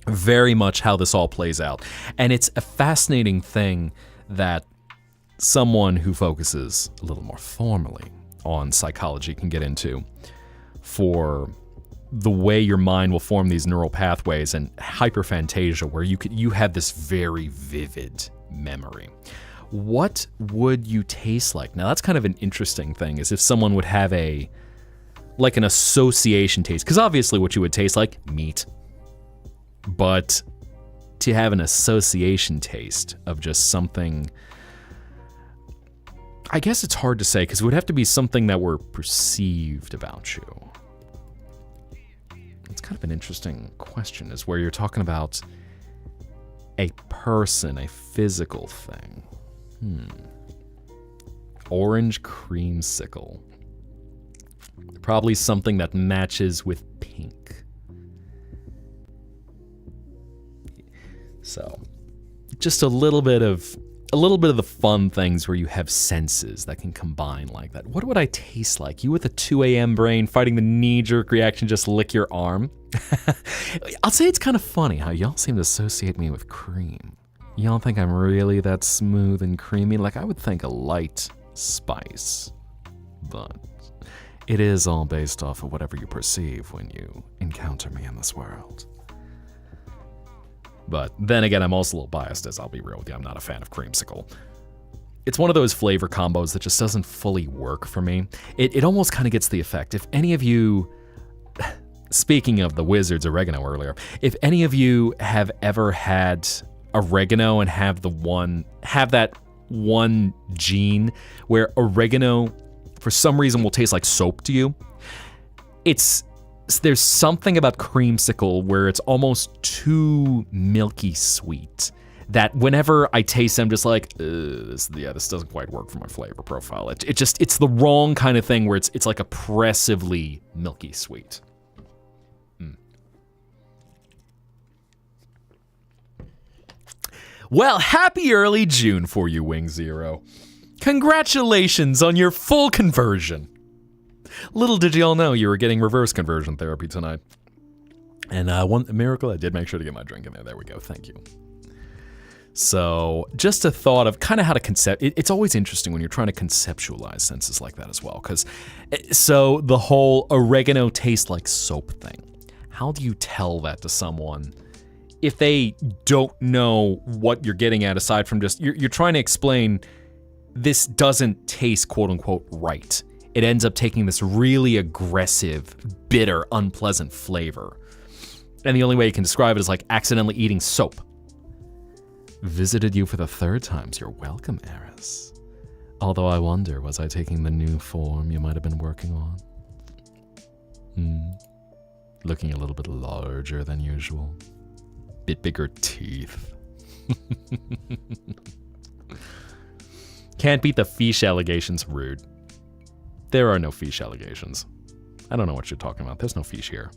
Very much how this all plays out. And it's a fascinating thing that someone who focuses a little more formally on psychology can get into, for the way your mind will form these neural pathways, and hyperphantasia, where you have this very vivid memory. What would you taste like? Now that's kind of an interesting thing, is if someone would have an association taste, because obviously what you would taste like, meat. But to have an association taste of just something, I guess it's hard to say, because it would have to be something that were perceived about you. It's kind of an interesting question, is where you're talking about a person, a physical thing. Orange creamsicle. Probably something that matches with pink. So, just a little bit of the fun things where you have senses that can combine like that. What would I taste like? You with a 2 a.m. brain fighting the knee-jerk reaction, just lick your arm? I'll say it's kind of funny how y'all seem to associate me with cream. Y'all think I'm really that smooth and creamy? Like, I would think a light spice. But it is all based off of whatever you perceive when you encounter me in this world. But then again, I'm also a little biased, as I'll be real with you. I'm not a fan of creamsicle. It's one of those flavor combos that just doesn't fully work for me. It almost kind of gets the effect. If any of you, speaking of the Wizard's oregano earlier, if any of you have ever had oregano and have that one gene where oregano, for some reason, will taste like soap to you, there's something about creamsicle where it's almost too milky sweet that whenever I taste them, just like, this doesn't quite work for my flavor profile. It's the wrong kind of thing where it's like oppressively milky sweet. Well, happy early June for you, Wing Zero. Congratulations on your full conversion. Little did you all know you were getting reverse conversion therapy tonight. And one miracle, I did make sure to get my drink in there. There we go. Thank you. So just a thought of kind of how to it's always interesting when you're trying to conceptualize senses like that as well. So the whole oregano tastes like soap thing. How do you tell that to someone if they don't know what you're getting at, aside from just, you're trying to explain this doesn't taste quote unquote right. It ends up taking this really aggressive, bitter, unpleasant flavor. And the only way you can describe it is like accidentally eating soap. Visited you for the third time, so you're welcome, Eris. Although I wonder, was I taking the new form you might have been working on? Looking a little bit larger than usual. Bit bigger teeth. Can't beat the fish allegations, rude. There are no fish allegations. I don't know what you're talking about. There's no fish here.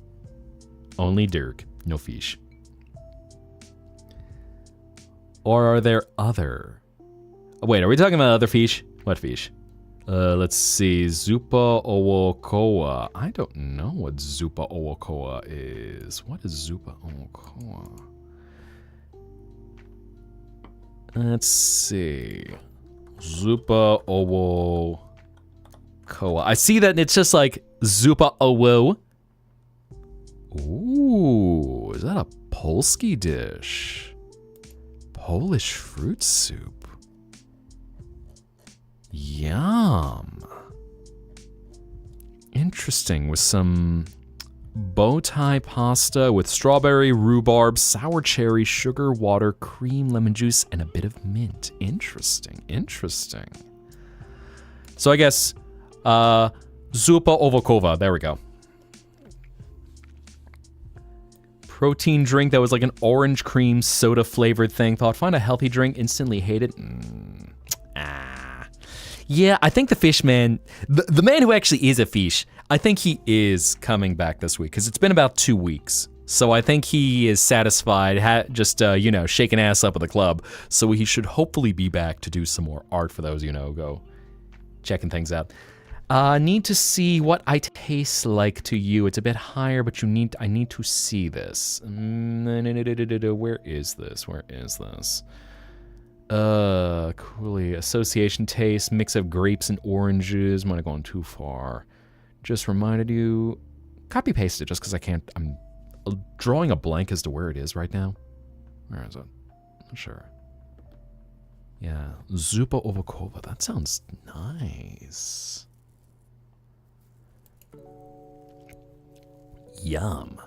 Only Dirk, no fish. Or are there other... Wait, are we talking about other fish? What fish? Let's see. Zupa Owokoa. I don't know what Zupa Owokoa is. What is Zupa Owokoa? Let's see. Zupa Owokoa. I see that it's just like Zupa Owo. Ooh, is that a Polski dish? Polish fruit soup. Yum. Interesting, with some bow tie pasta with strawberry, rhubarb, sour cherry, sugar, water, cream, lemon juice, and a bit of mint. Interesting, interesting. So I guess, Zupa Ovokova, there we go. Protein drink that was like an orange cream soda flavored thing. Thought, find a healthy drink, instantly hated. Yeah, I think the fish man, the man who actually is a fish, I think he is coming back this week because it's been about 2 weeks. So I think he is satisfied, just, you know, shaking ass up at the club. So he should hopefully be back to do some more art for those, you know, go checking things out. Need to see what I taste like to you. It's a bit higher, but I need to see this. Where is this? Where is this? Coolly. Association taste, mix of grapes and oranges. Might have gone too far. Just reminded you. Copy paste it just because I can't. I'm drawing a blank as to where it is right now. Where is it? Not sure. Yeah. Zupa Ovokova. That sounds nice. Yum.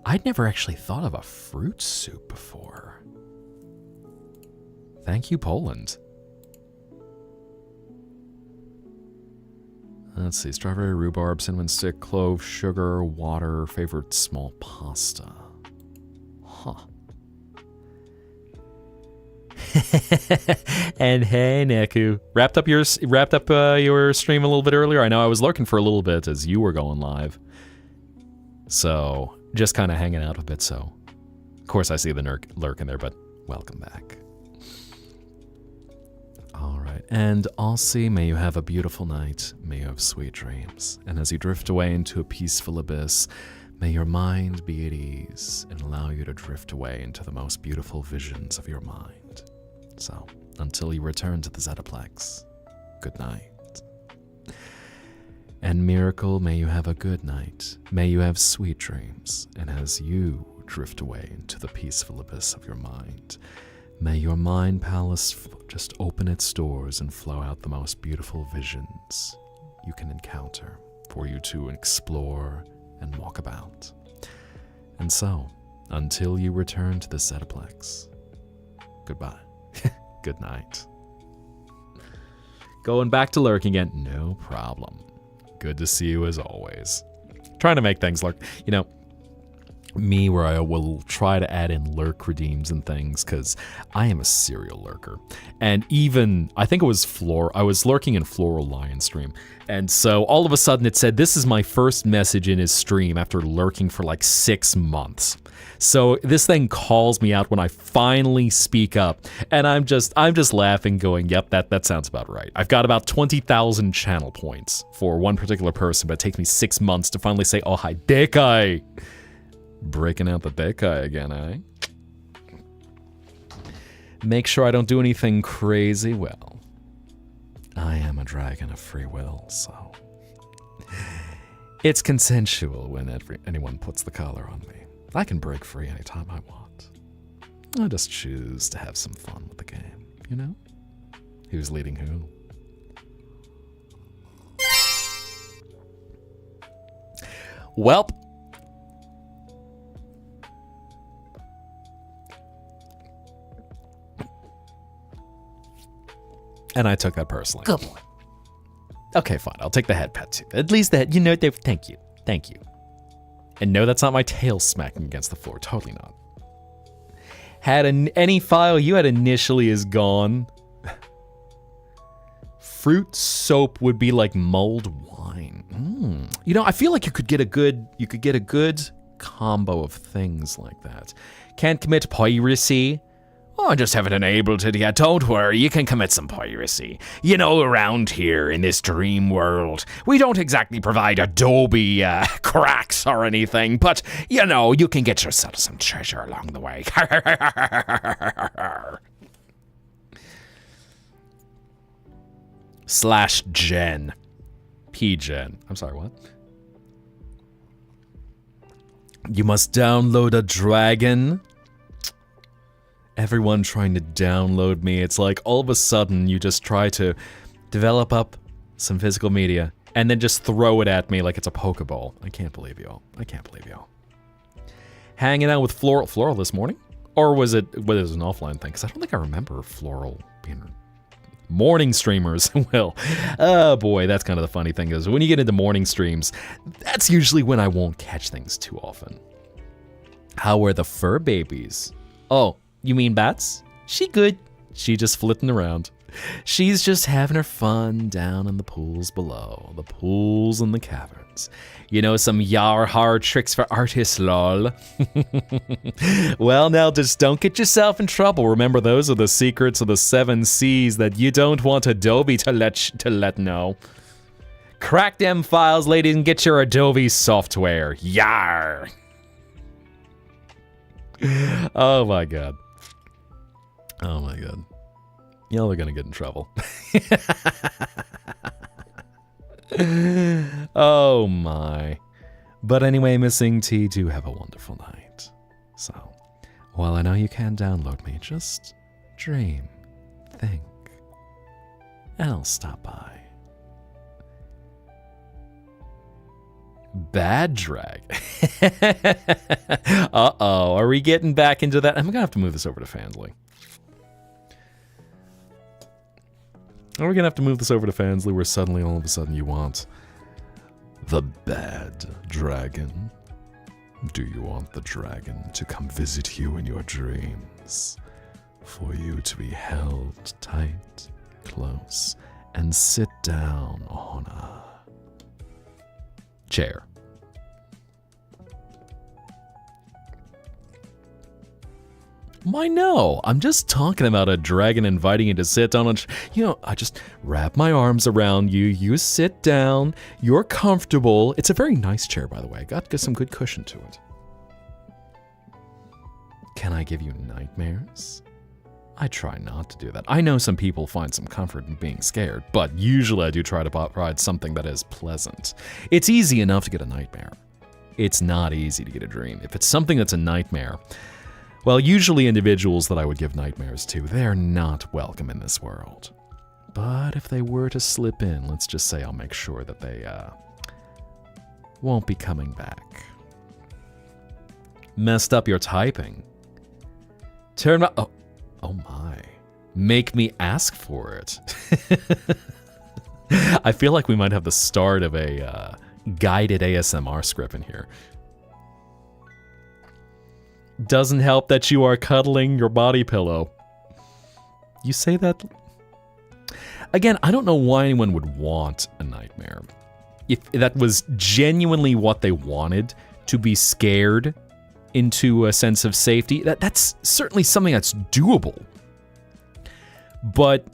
I'd never actually thought of a fruit soup before. Thank you, Poland. Let's see. Strawberry, rhubarb, cinnamon stick, clove, sugar, water, favorite small pasta. Huh. And hey, Neku. Wrapped up your stream a little bit earlier. I know I was lurking for a little bit as you were going live. So, just kind of hanging out a bit, so. Of course, I see the lurk in there, but welcome back. All right, and Alcy, may you have a beautiful night. May you have sweet dreams. And as you drift away into a peaceful abyss, may your mind be at ease and allow you to drift away into the most beautiful visions of your mind. So, until you return to the Zettaplex, good night. And Miracle, may you have a good night. May you have sweet dreams. And as you drift away into the peaceful abyss of your mind, may your mind palace just open its doors and flow out the most beautiful visions you can encounter for you to explore and walk about. And so, until you return to the Zettaplex, goodbye. Good night. Going back to lurking again, no problem. Good to see you as always. Trying to make things lurk, you know, me where I will try to add in lurk redeems and things because I am a serial lurker. And even, I think it was I was lurking in Floral Lion stream. And so all of a sudden it said, this is my first message in his stream after lurking for like 6 months. So this thing calls me out when I finally speak up. And I'm just laughing going, yep, that sounds about right. I've got about 20,000 channel points for one particular person, but it takes me 6 months to finally say, oh, hi, Dekai. Breaking out the Dekai again, eh? Make sure I don't do anything crazy. Well, I am a dragon of free will, so it's consensual when anyone puts the collar on me. I can break free anytime I want. I just choose to have some fun with the game, you know? Who's leading who? Welp. And I took that personally. Good boy. Okay, fine. I'll take the head pat too. At least that, you know, thank you. Thank you. And no, that's not my tail smacking against the floor. Totally not. Had any file you had initially is gone. fruit soap would be like mulled wine. You know, I feel like you could get a good combo of things like that. Can't commit piracy. Oh, I just haven't enabled it yet. Don't worry, you can commit some piracy. You know, around here in this dream world, we don't exactly provide Adobe cracks or anything, but, you know, you can get yourself some treasure along the way. /Gen. P-Gen. I'm sorry, what? You must download a dragon. Everyone trying to download me. It's like all of a sudden you just try to develop up some physical media and then just throw it at me like it's a Pokeball. I can't believe y'all. I can't believe y'all. Hanging out with Floral this morning? Or was it an offline thing? Because I don't think I remember Floral being morning streamers. Well, oh boy, that's kind of the funny thing is when you get into morning streams, that's usually when I won't catch things too often. How are the fur babies? Oh, you mean Bats? She good. She just flitting around. She's just having her fun down in the pools below. The pools and the caverns. You know, some yar-har tricks for artists, lol. Well, now just don't get yourself in trouble. Remember, those are the secrets of the 7 C's that you don't want Adobe to let know. Crack them files, ladies, and get your Adobe software. Yar! Oh my god. Oh my god. Y'all are gonna get in trouble. Oh my. But anyway, Missing T, do have a wonderful night. So, while I know you can't download me, just dream, think, and I'll stop by. Bad drag. Uh-oh, are we getting back into that? I'm gonna have to move this over to Fansly. Are we gonna have to move this over to Fansly where suddenly all of a sudden you want the bad dragon? Do you want the dragon to come visit you in your dreams? For you to be held tight, close, and sit down on a chair. Why no? I'm just talking about a dragon inviting you to sit down on... You know, I just wrap my arms around you, you sit down, you're comfortable. It's a very nice chair, by the way. Got some good cushion to it. Can I give you nightmares? I try not to do that. I know some people find some comfort in being scared, but usually I do try to provide something that is pleasant. It's easy enough to get a nightmare. It's not easy to get a dream. If it's something that's a nightmare... Well, usually individuals that I would give nightmares to, they're not welcome in this world. But if they were to slip in, let's just say I'll make sure that they won't be coming back. Messed up your typing. Turn my... Oh my. Make me ask for it. I feel like we might have the start of a guided ASMR script in here. Doesn't help that you are cuddling your body pillow. You say that... Again, I don't know why anyone would want a nightmare. If that was genuinely what they wanted, to be scared into a sense of safety, that's certainly something that's doable. But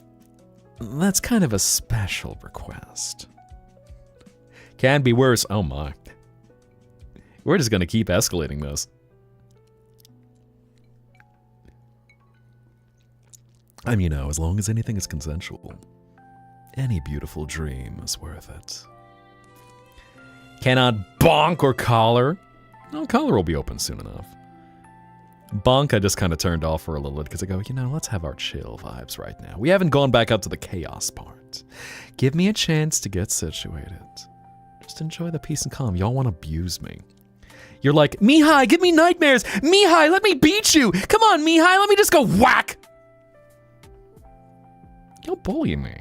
that's kind of a special request. Can be worse. Oh my. We're just gonna keep escalating this. I mean, you know, as long as anything is consensual, any beautiful dream is worth it. Cannot bonk or collar. No, collar will be open soon enough. Bonk I just kind of turned off for a little bit because I go, you know, let's have our chill vibes right now. We haven't gone back up to the chaos part. Give me a chance to get situated. Just enjoy the peace and calm. Y'all want to abuse me. You're like, Mihai, give me nightmares. Mihai, let me beat you. Come on, Mihai, let me just go whack. You'll bully me.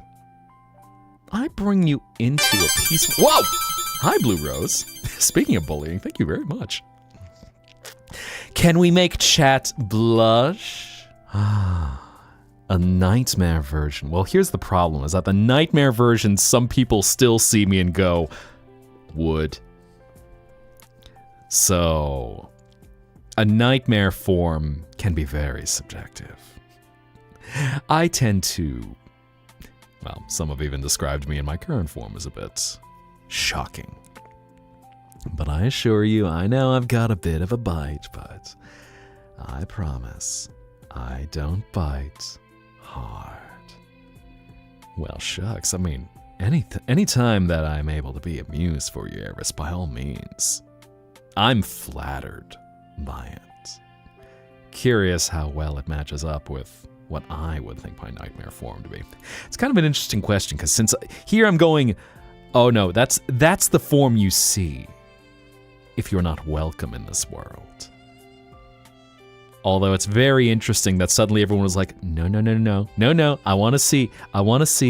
I bring you into a peaceful... Whoa! Hi, Blue Rose. Speaking of bullying, thank you very much. Can we make chat blush? A nightmare version. Well, here's the problem, is that the nightmare version, some people still see me and go, would. So, a nightmare form can be very subjective. I tend to, well, some have even described me in my current form as a bit shocking. But I assure you, I know I've got a bit of a bite, but I promise I don't bite hard. Well, shucks, I mean, any time that I'm able to be amused for you, Eris, by all means, I'm flattered by it. Curious how well it matches up with what I would think my nightmare form to be. It's kind of an interesting question, because since here I'm going, oh no, that's the form you see if you're not welcome in this world. Although it's very interesting that suddenly everyone was like, no, I want to see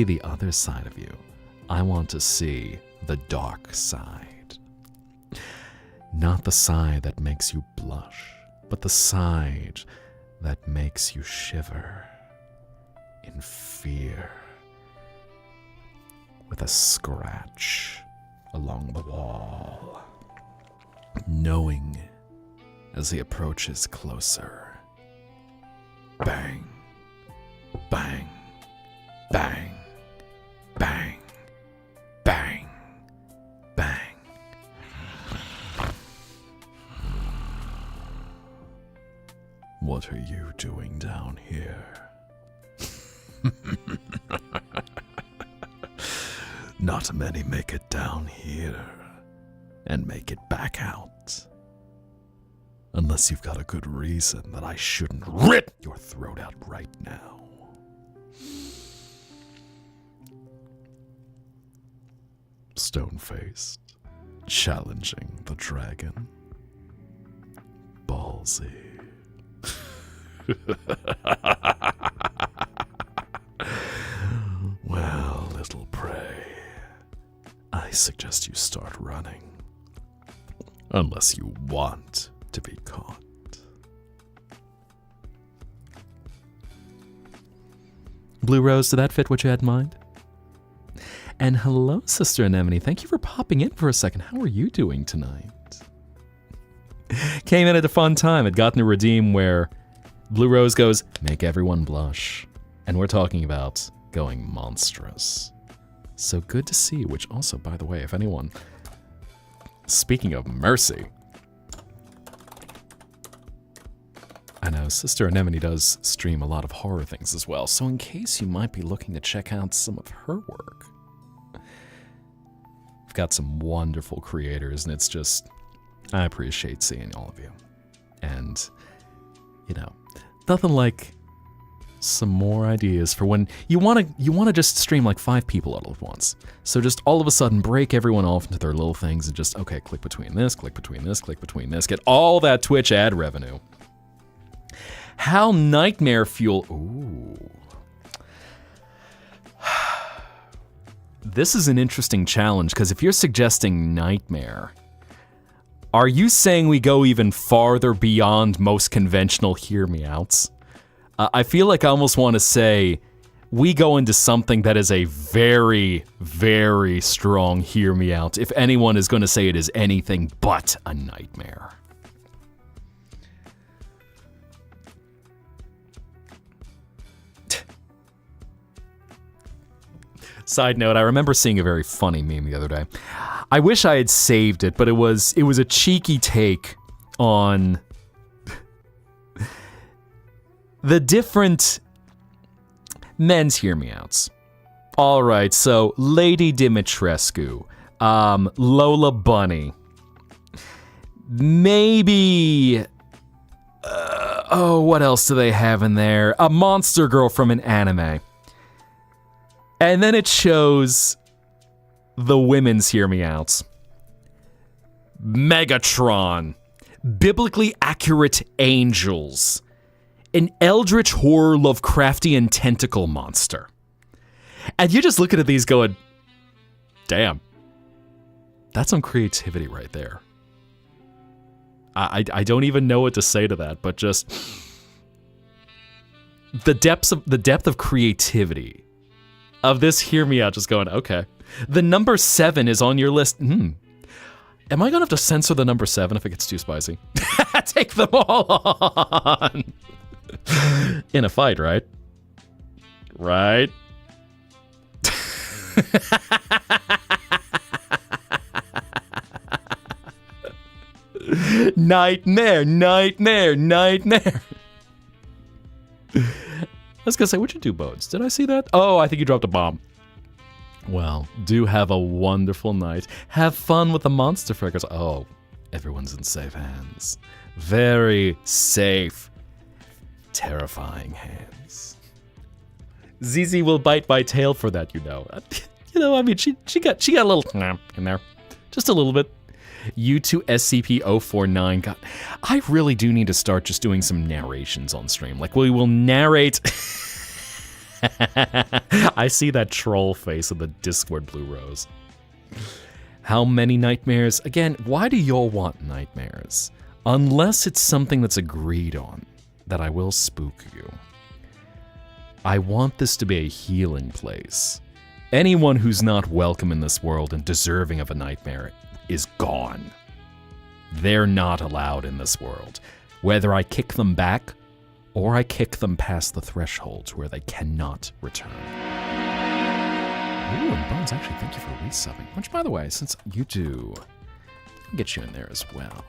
the other side of you. I want to see the dark side. Not the side that makes you blush, but the side that makes you shiver in fear with a scratch along the wall, knowing as he approaches closer. Bang, bang, bang, bang, bang, bang. What are you doing down here? Not many make it down here and make it back out. Unless you've got a good reason that I shouldn't rip your throat out right now. Stone-faced, challenging the dragon. Ballsy. Well, little prey, I suggest you start running. Unless you want to be caught. Blue Rose, did that fit what you had in mind? And hello, Sister Anemone. Thank you for popping in for a second. How are you doing tonight? Came in at a fun time. Had gotten a redeem where Blue Rose goes, make everyone blush. And we're talking about going monstrous. So good to see, which also, by the way, if anyone... Speaking of mercy... I know Sister Anemone does stream a lot of horror things as well, so in case you might be looking to check out some of her work, I've got some wonderful creators, and it's just, I appreciate seeing all of you. And, you know, nothing like some more ideas for when you want to just stream like 5 people all at once. So just all of a sudden break everyone off into their little things and just, okay, click between this, click between this, click between this, get all that Twitch ad revenue. How nightmare fuel... Ooh. This is an interesting challenge, because if you're suggesting nightmare, are you saying we go even farther beyond most conventional hear me outs? I feel like I almost want to say we go into something that is a very, very strong hear me out, if anyone is going to say it is anything but a nightmare. Side note, I remember seeing a very funny meme the other day. I wish I had saved it, but it was a cheeky take on the different men's hear me outs. All right, so Lady Dimitrescu, Lola Bunny, maybe what else do they have in there? A monster girl from an anime. And then it shows the women's hear me outs. Megatron, biblically accurate angels, an eldritch horror Lovecraftian tentacle monster. And you're just looking at these going, damn, that's some creativity right there. I don't even know what to say to that, but just the depth of creativity of this hear me out just going, okay. The number 7 is on your list. Am I going to have to censor the number 7 if it gets too spicy? Take them all on. In a fight, right? Right? Nightmare, nightmare, nightmare. I was gonna say, what'd you do, Bones? Did I see that? Oh, I think you dropped a bomb. Well, do have a wonderful night. Have fun with the monster fraggers. Oh, everyone's in safe hands. Very safe, terrifying hands. Zizi will bite my tail for that, you know. I mean, she got a little in there. Just a little bit. U2 SCP-049. God, I really do need to start just doing some narrations on stream. Like, we will narrate. I see that troll face of the Discord Blue Rose. How many nightmares? Again, why do y'all want nightmares? Unless it's something that's agreed on, that I will spook you. I want this to be a healing place. Anyone who's not welcome in this world and deserving of a nightmare is gone. They're not allowed in this world. Whether I kick them back or I kick them past the thresholds where they cannot return. Ooh, and Bones, actually, thank you for resubbing. Which, by the way, since you do, I'll get you in there as well.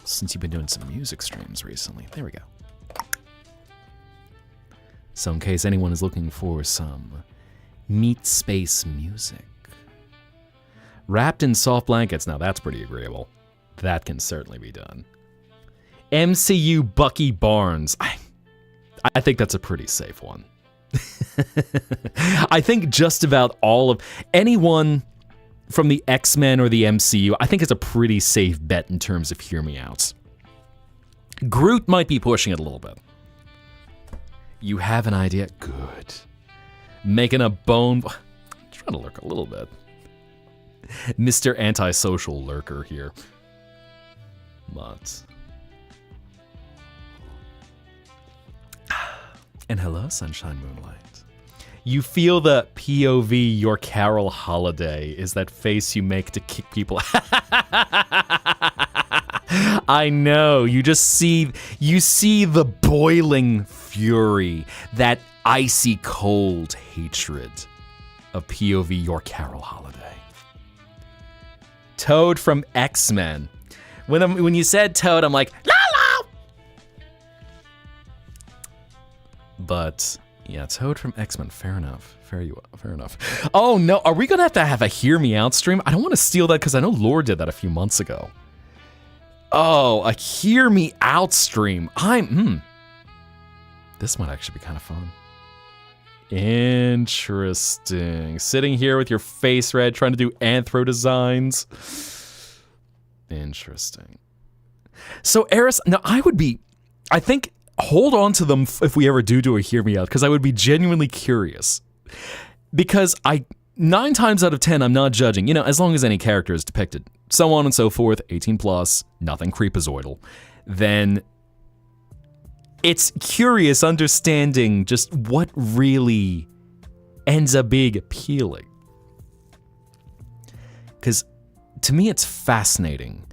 Since you've been doing some music streams recently. There we go. So in case anyone is looking for some meat space music, wrapped in soft blankets, now that's pretty agreeable. That can certainly be done. MCU Bucky Barnes. I think that's a pretty safe one. I think just about all of anyone from the X-Men or the MCU, I think it's a pretty safe bet in terms of hear me outs. Groot might be pushing it a little bit. You have an idea? Good. Making a bone... I'm trying to lurk a little bit. Mr. Antisocial Lurker here. But... And hello, Sunshine Moonlight. You feel the POV your Carol holiday is that face you make to kick people. I know, you see the boiling fury, that icy cold hatred of POV your Carol holiday. Toad from X-Men. When you said Toad, I'm like, la la! But yeah, Toad from X-Men. Fair enough. Fair enough. Oh no, are we gonna have a hear me out stream? I don't want to steal that because I know Lore did that a few months ago. Oh, a hear me out stream. This might actually be kind of fun. Interesting. Sitting here with your face red, trying to do anthro designs. Interesting. So Eris, now I think, hold on to them if we ever do a hear me out, because I would be genuinely curious. Because 9 times out of 10, I'm not judging, as long as any character is depicted, so on and so forth, 18 plus, nothing creepazoidal, then it's curious understanding just what really ends up being appealing. Because to me, it's fascinating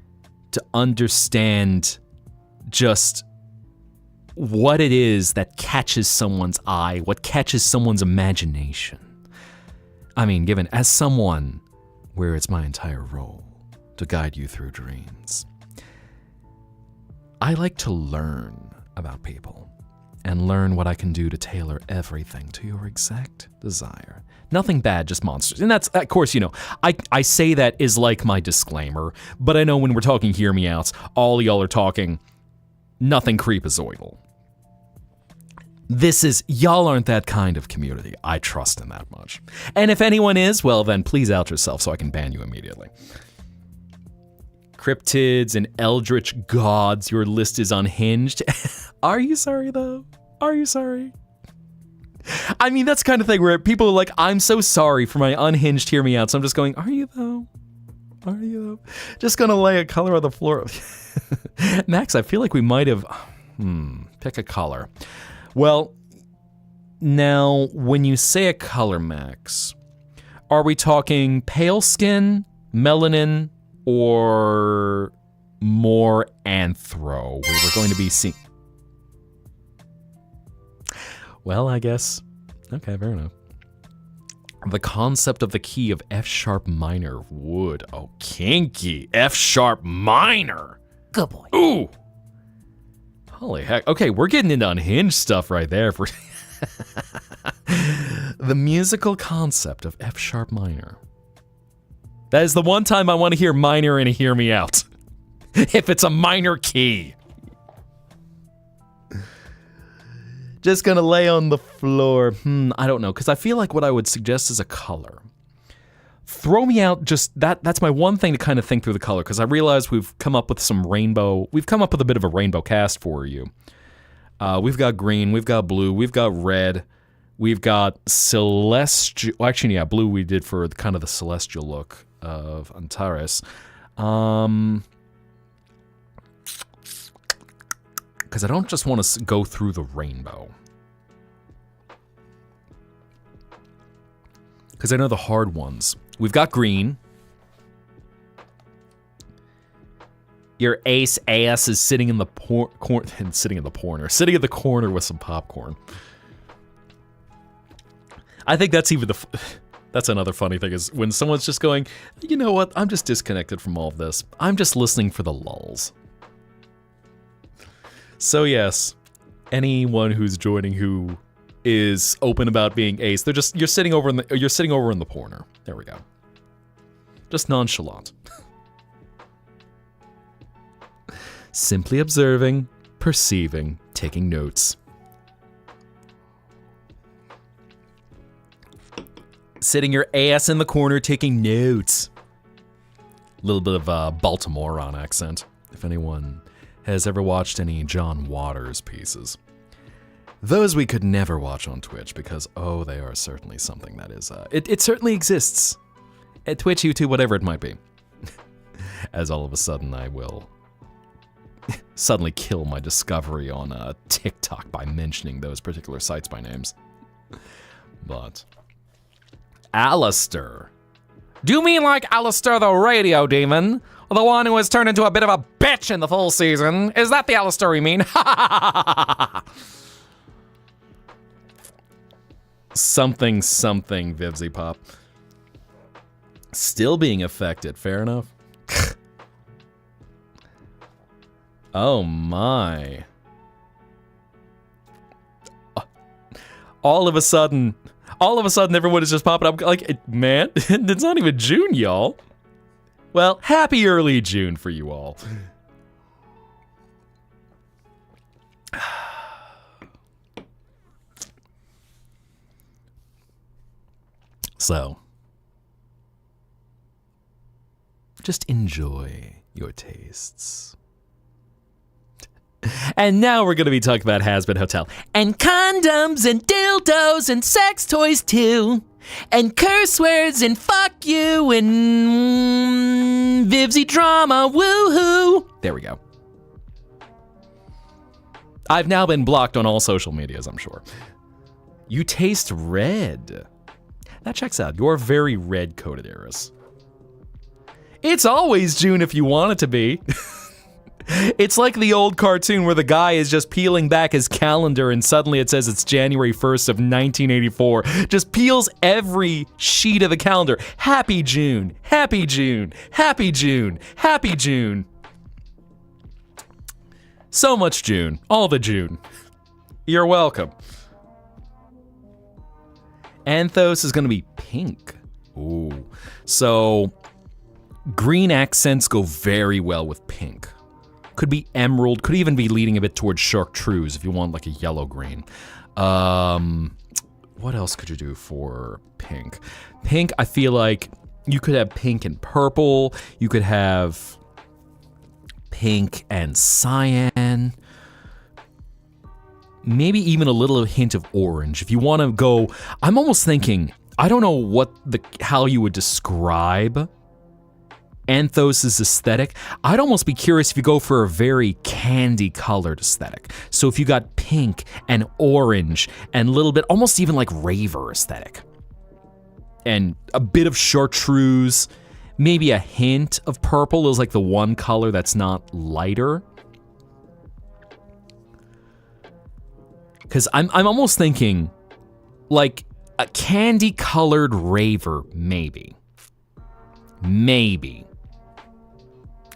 to understand just what it is that catches someone's eye, what catches someone's imagination. I mean, given as someone where it's my entire role to guide you through dreams, I like to learn about people and learn what I can do to tailor everything to your exact desire. Nothing bad, just monsters. And that's, of course, I say that is like my disclaimer, but I know when we're talking hear me outs, all y'all are talking nothing creepazoidal. Y'all aren't that kind of community. I trust in that much. And if anyone is, well then please out yourself so I can ban you immediately. Cryptids and eldritch gods, your list is unhinged. Are you sorry though? Are you sorry? I mean, that's the kind of thing where people are like, I'm so sorry for my unhinged hear me out. So I'm just going, are you though? Are you though? Just gonna lay a color on the floor. Max, I feel like we might have, pick a color. Well, Now, when you say a color, Max, are we talking pale skin, melanin, or more anthro? We were going to be seeing... Well, I guess... Okay, fair enough. The concept of the key of F sharp minor would... Oh, kinky. F sharp minor. Good boy. Ooh. Holy heck. Okay, we're getting into unhinged stuff right there. For the musical concept of F sharp minor. That is the one time I want to hear minor and hear me out. If it's a minor key. Just gonna lay on the floor. I don't know, because I feel like what I would suggest is a color. Throw me out just that's my one thing to kind of think through the color, because I realize we've come up with a bit of a rainbow cast for you. We've got green, we've got blue, we've got red, we've got celestial, well, actually, yeah, blue we did for kind of the celestial look of Antares. Because I don't just want to go through the rainbow. Because I know the hard ones. We've got green. Your ace ass is sitting in the sitting in the corner with some popcorn. I think that's even that's another funny thing is when someone's just going, you know what? I'm just disconnected from all of this. I'm just listening for the lulls. So yes, anyone who's joining who is open about being ace, you're sitting over in the corner. There we go. Just nonchalant. Simply observing, perceiving, taking notes. Sitting your ass in the corner, taking notes. A little bit of a Baltimorean accent, if anyone has ever watched any John Waters pieces. Those we could never watch on Twitch because, oh, they are certainly something that is, it certainly exists. At Twitch, YouTube, whatever it might be. As all of a sudden I will suddenly kill my discovery on TikTok by mentioning those particular sites by names. But, Alistair. Do you mean like Alistair the radio demon? The one who has turned into a bit of a bitch in the full season? Is that the Alistair you mean? Something, Vivsy Pop. Still being affected, fair enough. Oh my. All of a sudden, everyone is just popping up like, man, it's not even June, y'all. Well, happy early June for you all. So, just enjoy your tastes. And now we're going to be talking about Has-Been Hotel. And condoms and dildos and sex toys too. And curse words and fuck you and Vivsy drama, woohoo. There we go. I've now been blocked on all social medias, I'm sure. You taste red. That checks out. You're very red-coated, Eris. It's always June if you want it to be. It's like the old cartoon where the guy is just peeling back his calendar and suddenly it says it's January 1st of 1984. Just peels every sheet of the calendar. Happy June, happy June, happy June, happy June. So much June, all the June. You're welcome. Anthos is gonna be pink. Ooh. So, green accents go very well with pink. Could be emerald, could even be leading a bit towards chartreuse if you want like a yellow-green. What else could you do for pink? Pink, I feel like you could have pink and purple. You could have pink and cyan. Maybe even a little hint of orange. If you want to go, I'm almost thinking, I don't know how you would describe Anthos' aesthetic, I'd almost be curious if you go for a very candy-colored aesthetic. So if you got pink and orange and a little bit, almost even like raver aesthetic. And a bit of chartreuse, maybe a hint of purple is like the one color that's not lighter. Because I'm almost thinking like a candy-colored raver, maybe. Maybe.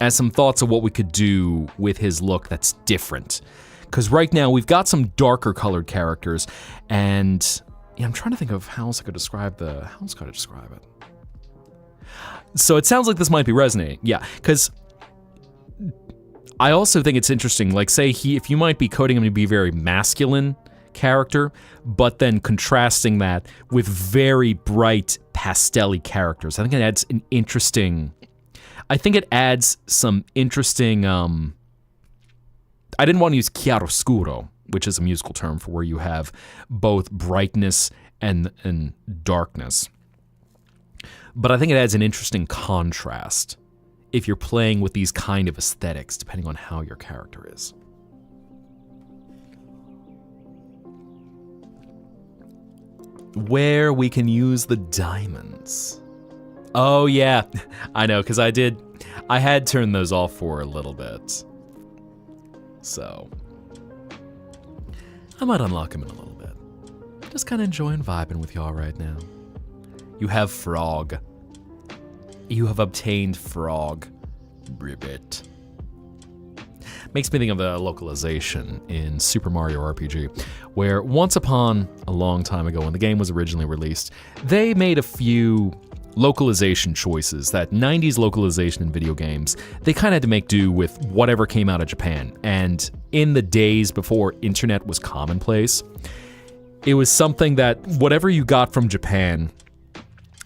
As some thoughts of what we could do with his look that's different. Because right now we've got some darker colored characters, and yeah, I'm trying to think of how else I could describe it. So it sounds like this might be resonating. Yeah, because I also think it's interesting, like say if you might be coding him to be a very masculine character, but then contrasting that with very bright pastel-y characters. I think it adds some interesting, I didn't want to use chiaroscuro, which is a musical term for where you have both brightness and darkness. But I think it adds an interesting contrast if you're playing with these kind of aesthetics, depending on how your character is. Where we can use the diamonds. Oh yeah, I know, because I had turned those off for a little bit. So, I might unlock them in a little bit. Just kind of enjoying vibing with y'all right now. You have frog. You have obtained frog. Ribbit. Makes me think of the localization in Super Mario RPG, where once upon a long time ago when the game was originally released, they made a few localization choices that 90s localization in video games, they kind of had to make do with whatever came out of Japan. And in the days before internet was commonplace, it was something that whatever you got from Japan,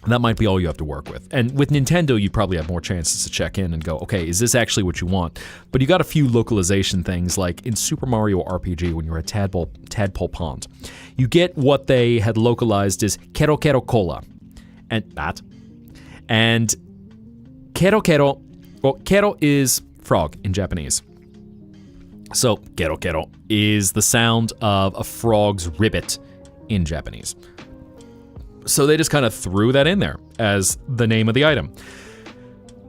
that might be all you have to work with. And with Nintendo, you probably have more chances to check in and go, okay, is this actually what you want? But you got a few localization things, like in Super Mario RPG, when you're at Tadpole Pond, you get what they had localized as Kero Kero Cola. And that. And Kero Kero, well, Kero is frog in Japanese. So Kero Kero is the sound of a frog's ribbit in Japanese. So they just kind of threw that in there as the name of the item.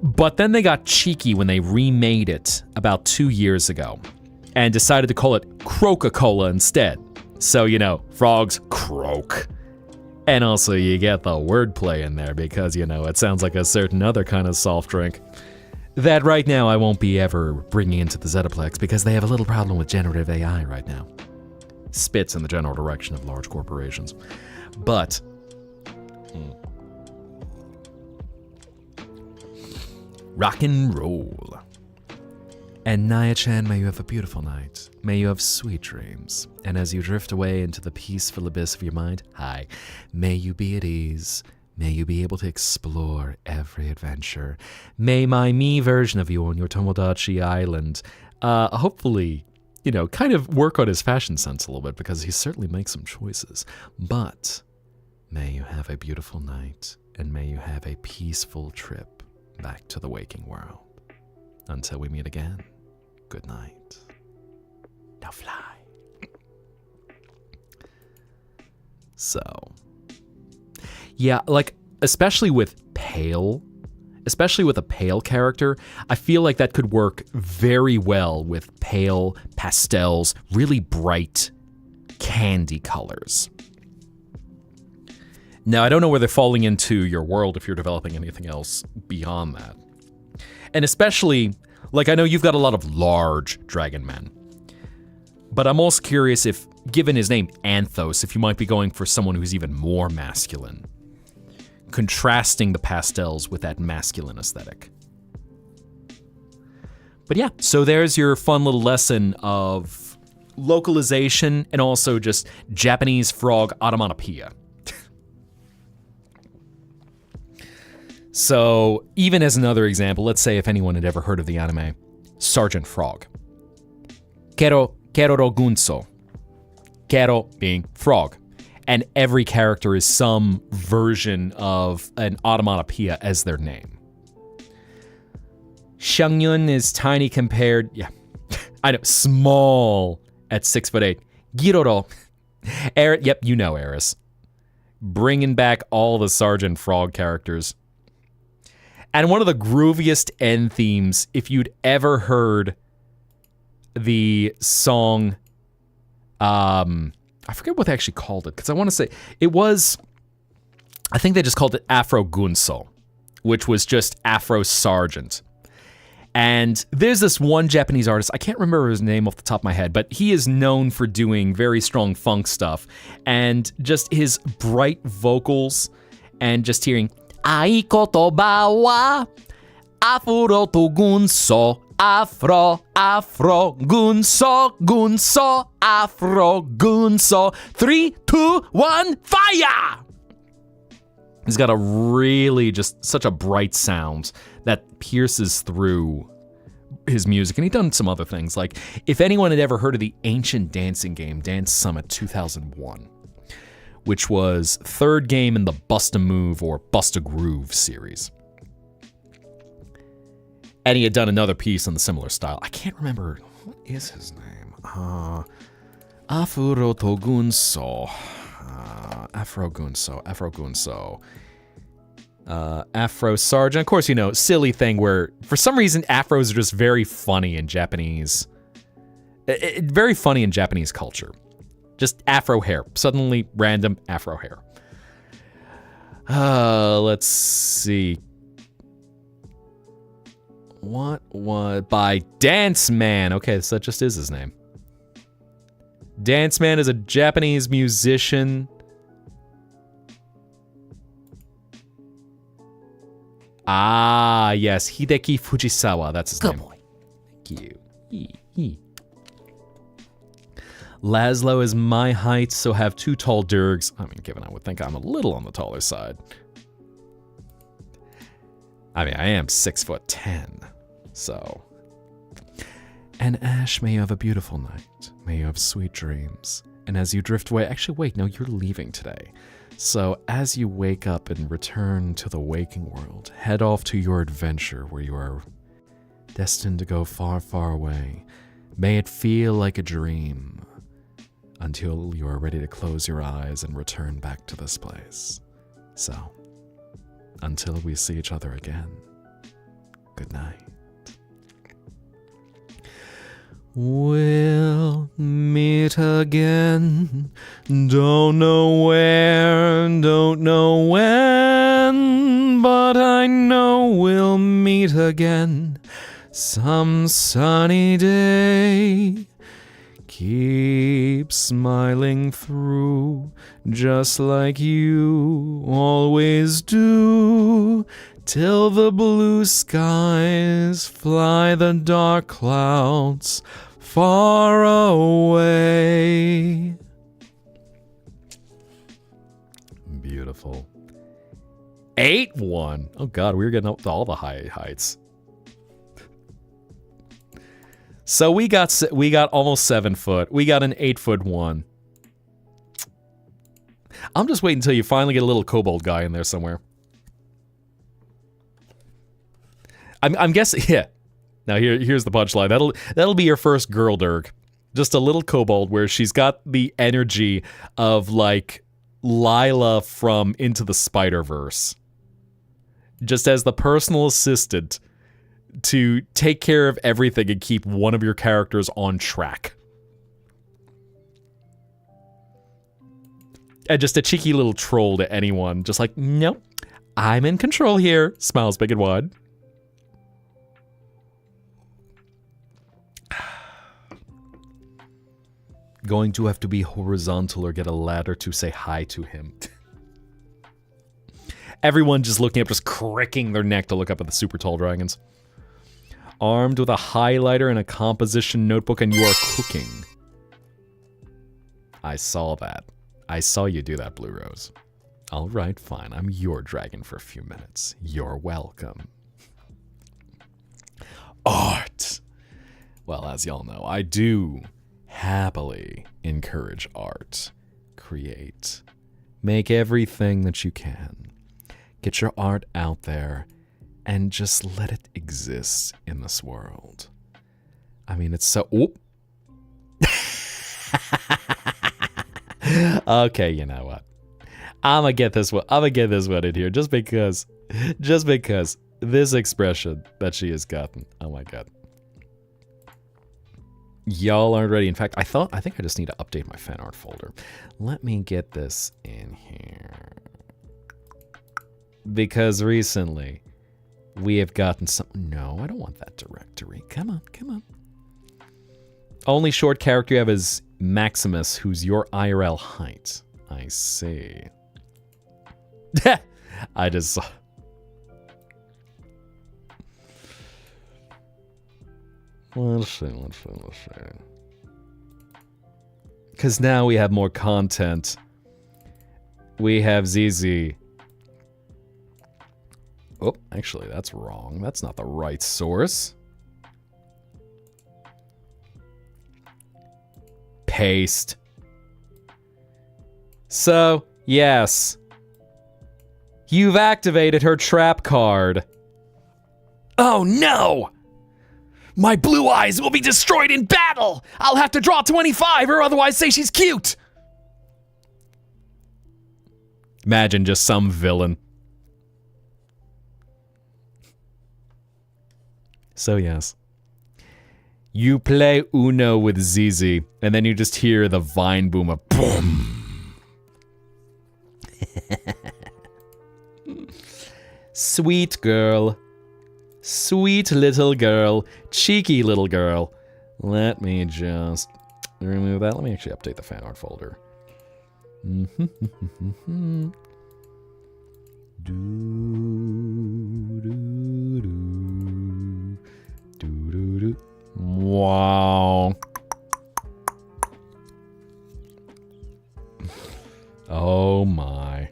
But then they got cheeky when they remade it about 2 years ago and decided to call it Croca-Cola instead. So, you know, frogs croak. And also you get the wordplay in there because, you know, it sounds like a certain other kind of soft drink that right now I won't be ever bringing into the Zettaplex because they have a little problem with generative AI right now. Spits in the general direction of large corporations. But rock and roll. And Naya-chan, may you have a beautiful night. May you have sweet dreams. And as you drift away into the peaceful abyss of your mind, may you be at ease. May you be able to explore every adventure. May my me version of you on your Tomodachi Island hopefully, you know, kind of work on his fashion sense a little bit because he certainly makes some choices. But may you have a beautiful night and may you have a peaceful trip back to the waking world. Until we meet again, good night. Now fly. So, yeah, like, especially with a pale character, I feel like that could work very well with pale pastels, really bright candy colors. Now, I don't know where they're falling into your world if you're developing anything else beyond that. And especially, like, I know you've got a lot of large dragon men. But I'm also curious if, given his name Anthos, if you might be going for someone who's even more masculine. Contrasting the pastels with that masculine aesthetic. But yeah, so there's your fun little lesson of localization and also just Japanese frog onomatopoeia. So, even as another example, let's say if anyone had ever heard of the anime Sergeant Frog. Kero ro gunso. Kero being frog. And every character is some version of an onomatopoeia as their name. Xiangyun is tiny compared, yeah, I know, small at 6'8". Giroro. Yep, you know Eris. Bringing back all the Sergeant Frog characters. And one of the grooviest end themes, if you'd ever heard the song, I forget what they actually called it, because I want to say, it was, I think they just called it Afro Gunso, which was just Afro Sergeant. And there's this one Japanese artist, I can't remember his name off the top of my head, but he is known for doing very strong funk stuff. And just his bright vocals and just hearing, Ai kotoba wa afuro to gunso, afro, afro, gunso, afro, gunso. 3, 2, 1, fire! He's got a really just such a bright sound that pierces through his music. And he's done some other things. Like, if anyone had ever heard of the ancient dancing game, Dance Summit 2001, which was third game in the Bust a Move or Bust a Groove series. And he had done another piece in the similar style. I can't remember, what is his name? Afuro Togunso. Afro Gunso. Afro Sergeant. Of course, you know, silly thing where for some reason afros are just very funny in Japanese. Very funny in Japanese culture. Just afro hair. Suddenly random afro hair. Let's see. What by Dance Man. Okay, so that just is his name. Dance Man is a Japanese musician. Ah, yes, Hideki Fujisawa, that's his name. Good boy. Thank you. Laszlo is my height, so have 2 tall dergs. I mean, given I would think I'm a little on the taller side. I mean, I am 6'10", so. And Ash, may you have a beautiful night. May you have sweet dreams. And as you drift away, actually, wait, no, you're leaving today. So as you wake up and return to the waking world, head off to your adventure where you are destined to go far, far away. May it feel like a dream until you are ready to close your eyes and return back to this place. So, until we see each other again, good night. We'll meet again. Don't know where, don't know when, but I know we'll meet again some sunny day. Keep smiling through, just like you always do, till the blue skies fly the dark clouds far away. Beautiful. 8-1. Oh god, we were getting up to all the high heights. So we got almost 7 foot. We got an 8-foot one. I'm just waiting until you finally get a little kobold guy in there somewhere. I'm guessing, yeah. Now here's the punchline. That'll be your first girl derg. Just a little kobold where she's got the energy of like Lila from Into the Spider-Verse. Just as the personal assistant to take care of everything and keep one of your characters on track. And just a cheeky little troll to anyone. Just like, nope, I'm in control here. Smiles big and wide. Going to have to be horizontal or get a ladder to say hi to him. Everyone just looking up, just cricking their neck to look up at the super tall dragons. Armed with a highlighter and a composition notebook, and you are cooking. I saw that. I saw you do that, Blue Rose. All right, fine. I'm your dragon for a few minutes. You're welcome. Art. Well, as y'all know, I do happily encourage art. Create. Make everything that you can. Get your art out there and just let it exist in this world. I mean, it's so... Oop. Okay, you know what? I'm gonna get this one in here just because this expression that she has gotten. Oh my god. Y'all aren't ready. In fact, I think I just need to update my fan art folder. Let me get this in here. Because recently we have gotten some... No, I don't want that directory. Come on, come on. Only short character you have is Maximus, who's your IRL height. I see. I just saw... Let's see. Because now we have more content. We have ZZ. Oh, actually, that's wrong. That's not the right source. Paste. So, yes. You've activated her trap card. Oh no! My blue eyes will be destroyed in battle! I'll have to draw 25 or otherwise say she's cute! Imagine just some villain. So yes. You play Uno with ZZ, and then you just hear the vine boom of boom. Sweet girl. Sweet little girl. Cheeky little girl. Let me just remove that. Let me actually update the fan art folder. Wow. Oh my.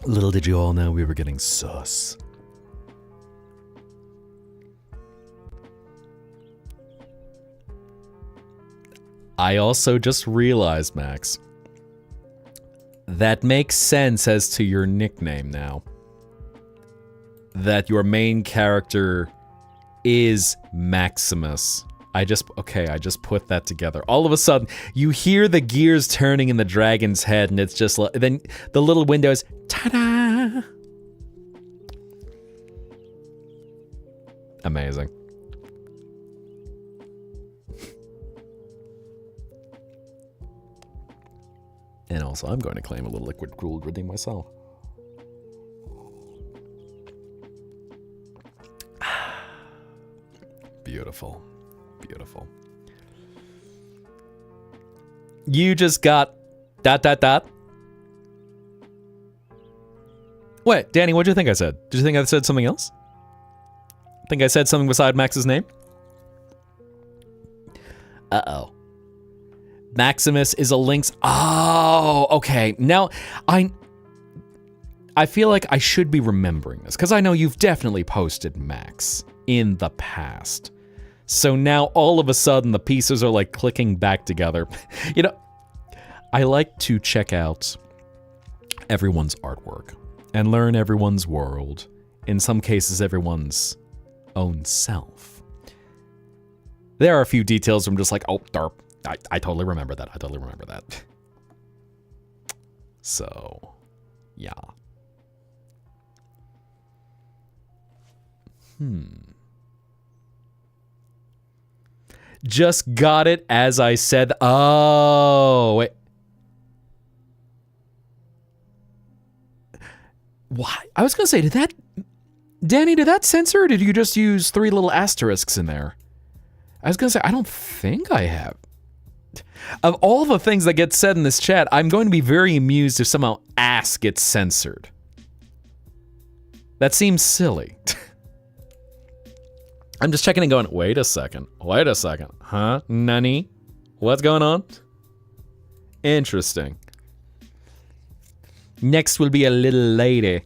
Little did you all know we were getting sus. I also just realized, Max, that makes sense as to your nickname now. That your main character is Maximus. I just put that together. All of a sudden, you hear the gears turning in the dragon's head, and it's just like, then the little window is, ta-da! Amazing. And also, I'm going to claim a little liquid cooled redeem myself. Beautiful. Beautiful. You just got ... Wait, Danny, what do you think I said? Did you think I said something else? Think I said something beside Max's name? Uh-oh. Maximus is a lynx. Oh, okay. Now, I feel like I should be remembering this, because I know you've definitely posted Max in the past. So now, all of a sudden, the pieces are like clicking back together. You know, I like to check out everyone's artwork and learn everyone's world. In some cases, everyone's own self. There are a few details I'm just like, oh, darp. I totally remember that. I totally remember that. So, yeah. Just got it as I said. Oh, wait. Why? I was going to say, Danny, did that censor, or did you just use 3 little asterisks in there? I was going to say, I don't think I have. Of all the things that get said in this chat, I'm going to be very amused if somehow ass gets censored. That seems silly. I'm just checking and going, wait a second. Huh? Nani? What's going on? Interesting. Next will be a little lady.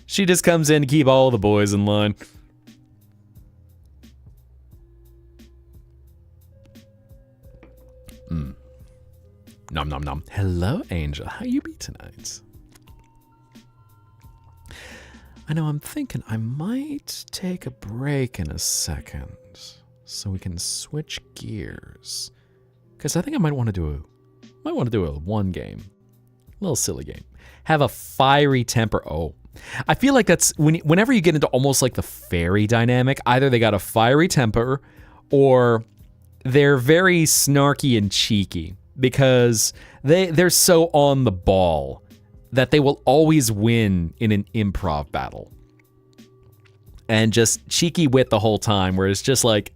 She just comes in to keep all the boys in line. Nom nom nom. Hello, Angel. How you be tonight? I know I'm thinking I might take a break in a second so we can switch gears. Because I think I might want to do a one game. A little silly game. Have a fiery temper. Oh. I feel like that's whenever you get into almost like the fairy dynamic, either they got a fiery temper or they're very snarky and cheeky because they're so on the ball that they will always win in an improv battle. And just cheeky wit the whole time, where it's just like,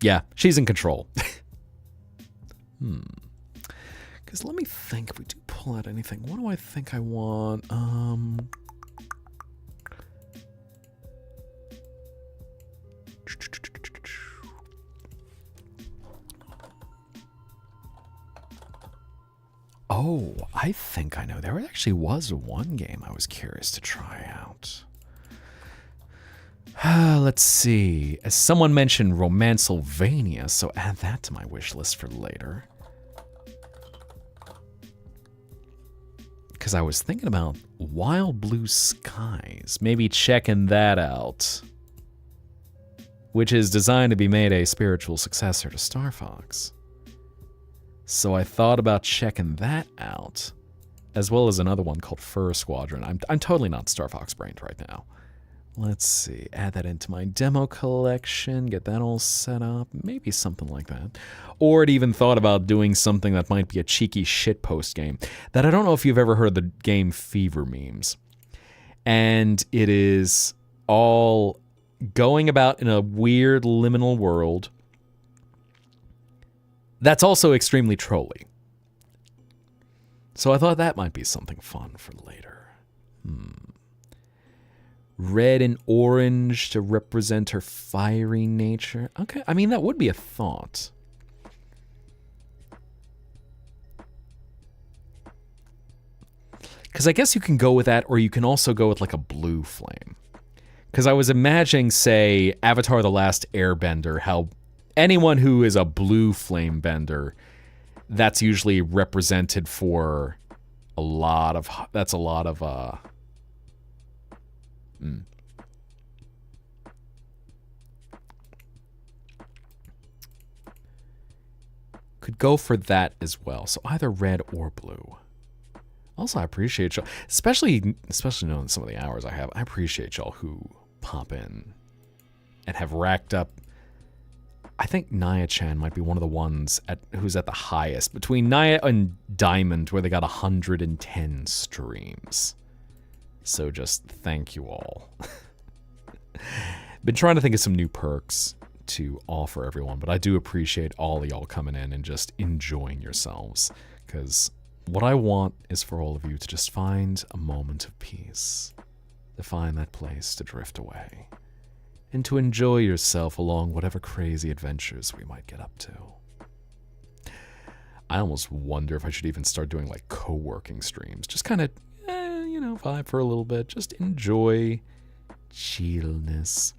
yeah, she's in control. Because let me think, if we do pull out anything, what do I think I want? Oh, I think I know. There actually was one game I was curious to try out. Let's see. As someone mentioned, Romancylvania, so add that to my wish list for later. Because I was thinking about Wild Blue Skies, maybe checking that out, which is designed to be made a spiritual successor to Star Fox. So I thought about checking that out, as well as another one called Fur Squadron. I'm totally not Star Fox brained right now. Let's see, add that into my demo collection, get that all set up, maybe something like that. Or it even thought about doing something that might be a cheeky shitpost game. That I don't know if you've ever heard of the game Fever Memes. And it is all going about in a weird liminal world that's also extremely trolly. So I thought that might be something fun for later. Red and orange to represent her fiery nature. Okay, I mean, that would be a thought. Because I guess you can go with that, or you can also go with like a blue flame. Because I was imagining, say, Avatar: The Last Airbender, how anyone who is a blue flame bender, that's usually represented for a lot of, Could go for that as well. So either red or blue. Also, I appreciate y'all, especially knowing some of the hours I have, I appreciate y'all who pop in and have racked up. I think Naya-chan might be one of the ones who's at the highest. Between Naya and Diamond, where they got 110 streams. So just thank you all. Been trying to think of some new perks to offer everyone, but I do appreciate all of y'all coming in and just enjoying yourselves. Because what I want is for all of you to just find a moment of peace. To find that place to drift away. And to enjoy yourself along whatever crazy adventures we might get up to. I almost wonder if I should even start doing like co-working streams. Just kind of, vibe for a little bit. Just enjoy chillness.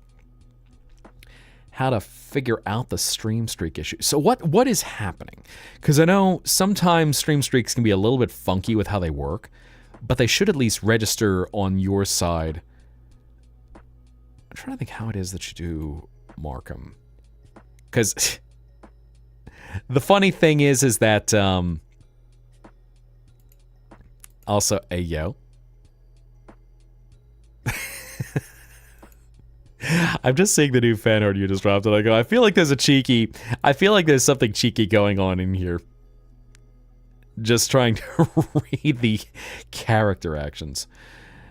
How to figure out the stream streak issue. So what is happening? Because I know sometimes stream streaks can be a little bit funky with how they work, but they should at least register on your side. I'm trying to think how it is that you do Markham. Because the funny thing is that also, hey yo. I'm just seeing the new fan art you just dropped, and I go, I feel like there's something cheeky going on in here. Just trying to read the character actions.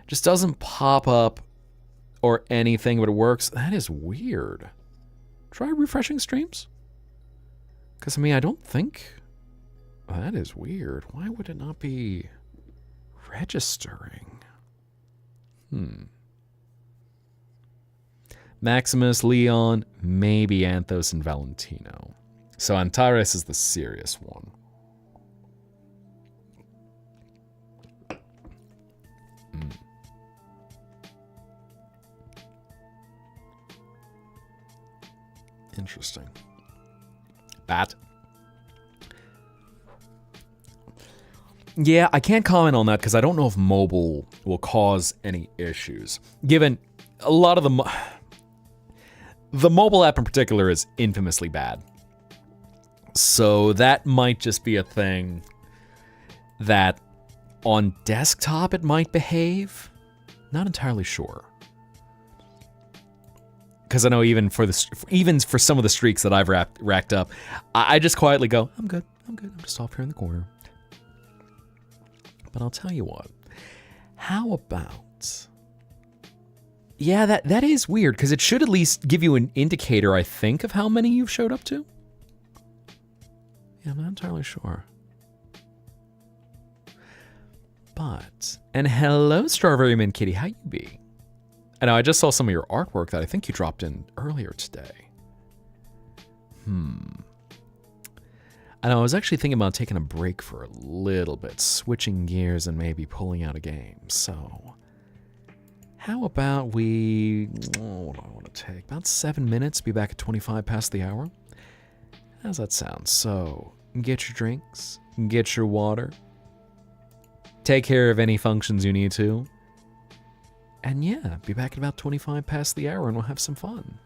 Just doesn't pop up or anything, but it works. That is weird. Try refreshing streams? Because, I don't think... That is weird. Why would it not be registering? Maximus, Leon, maybe Anthos, and Valentino. So Antares is the serious one. Interesting. Bat. Yeah, I can't comment on that because I don't know if mobile will cause any issues. Given a lot of the mobile app in particular is infamously bad. So that might just be a thing that on desktop it might behave. Not entirely sure. Because I know even for some of the streaks that I've racked up, I just quietly go, I'm good. I'm just off here in the corner. But I'll tell you what. How about... Yeah, that is weird, because it should at least give you an indicator, I think, of how many you've showed up to. Yeah, I'm not entirely sure. But... And hello, Strawberry Mint Kitty. How you be? I know, I just saw some of your artwork that I think you dropped in earlier today. I know, I was actually thinking about taking a break for a little bit, switching gears and maybe pulling out a game. So, how about we, what do I want to take? About 7 minutes, be back at 25 past the hour. How's that sound? So, get your drinks, get your water, take care of any functions you need to. And yeah, be back at about 25 past the hour and we'll have some fun.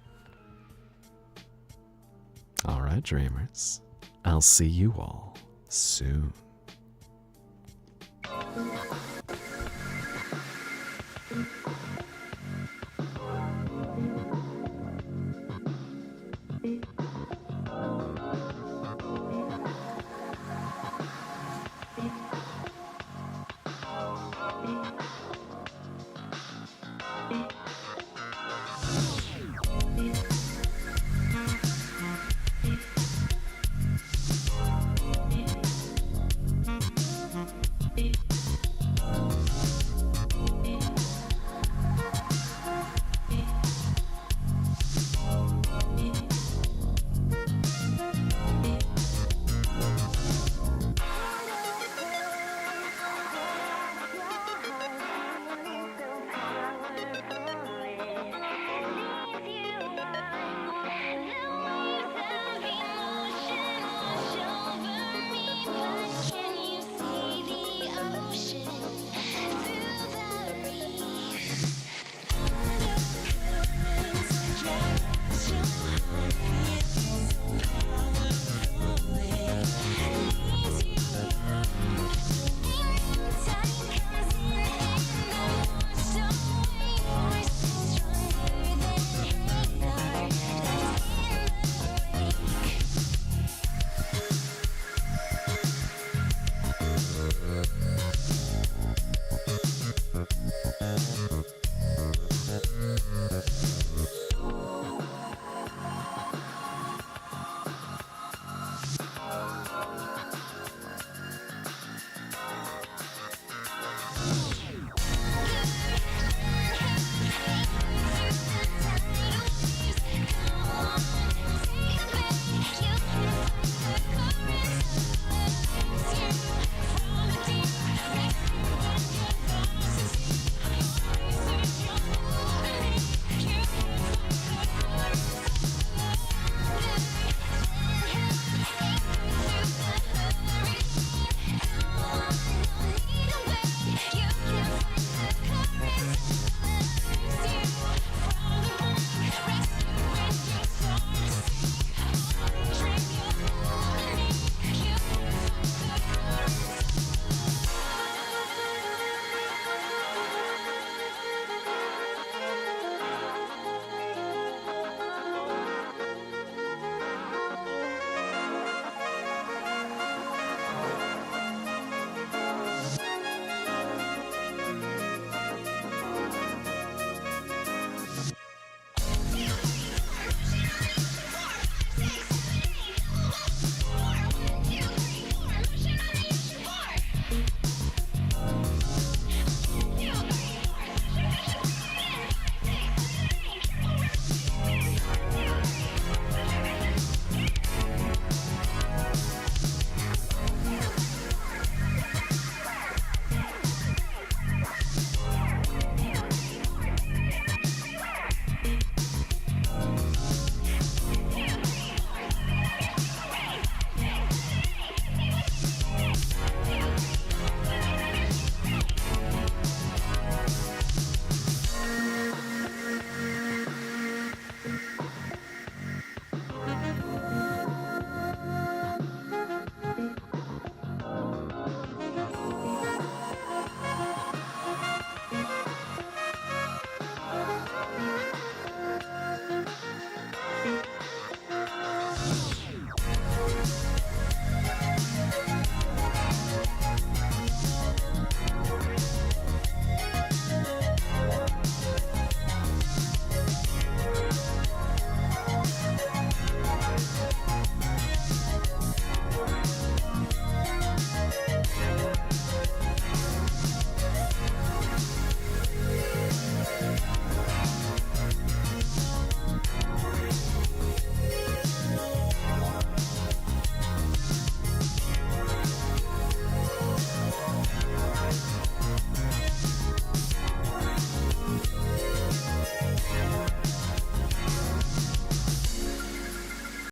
All right, dreamers. I'll see you all soon.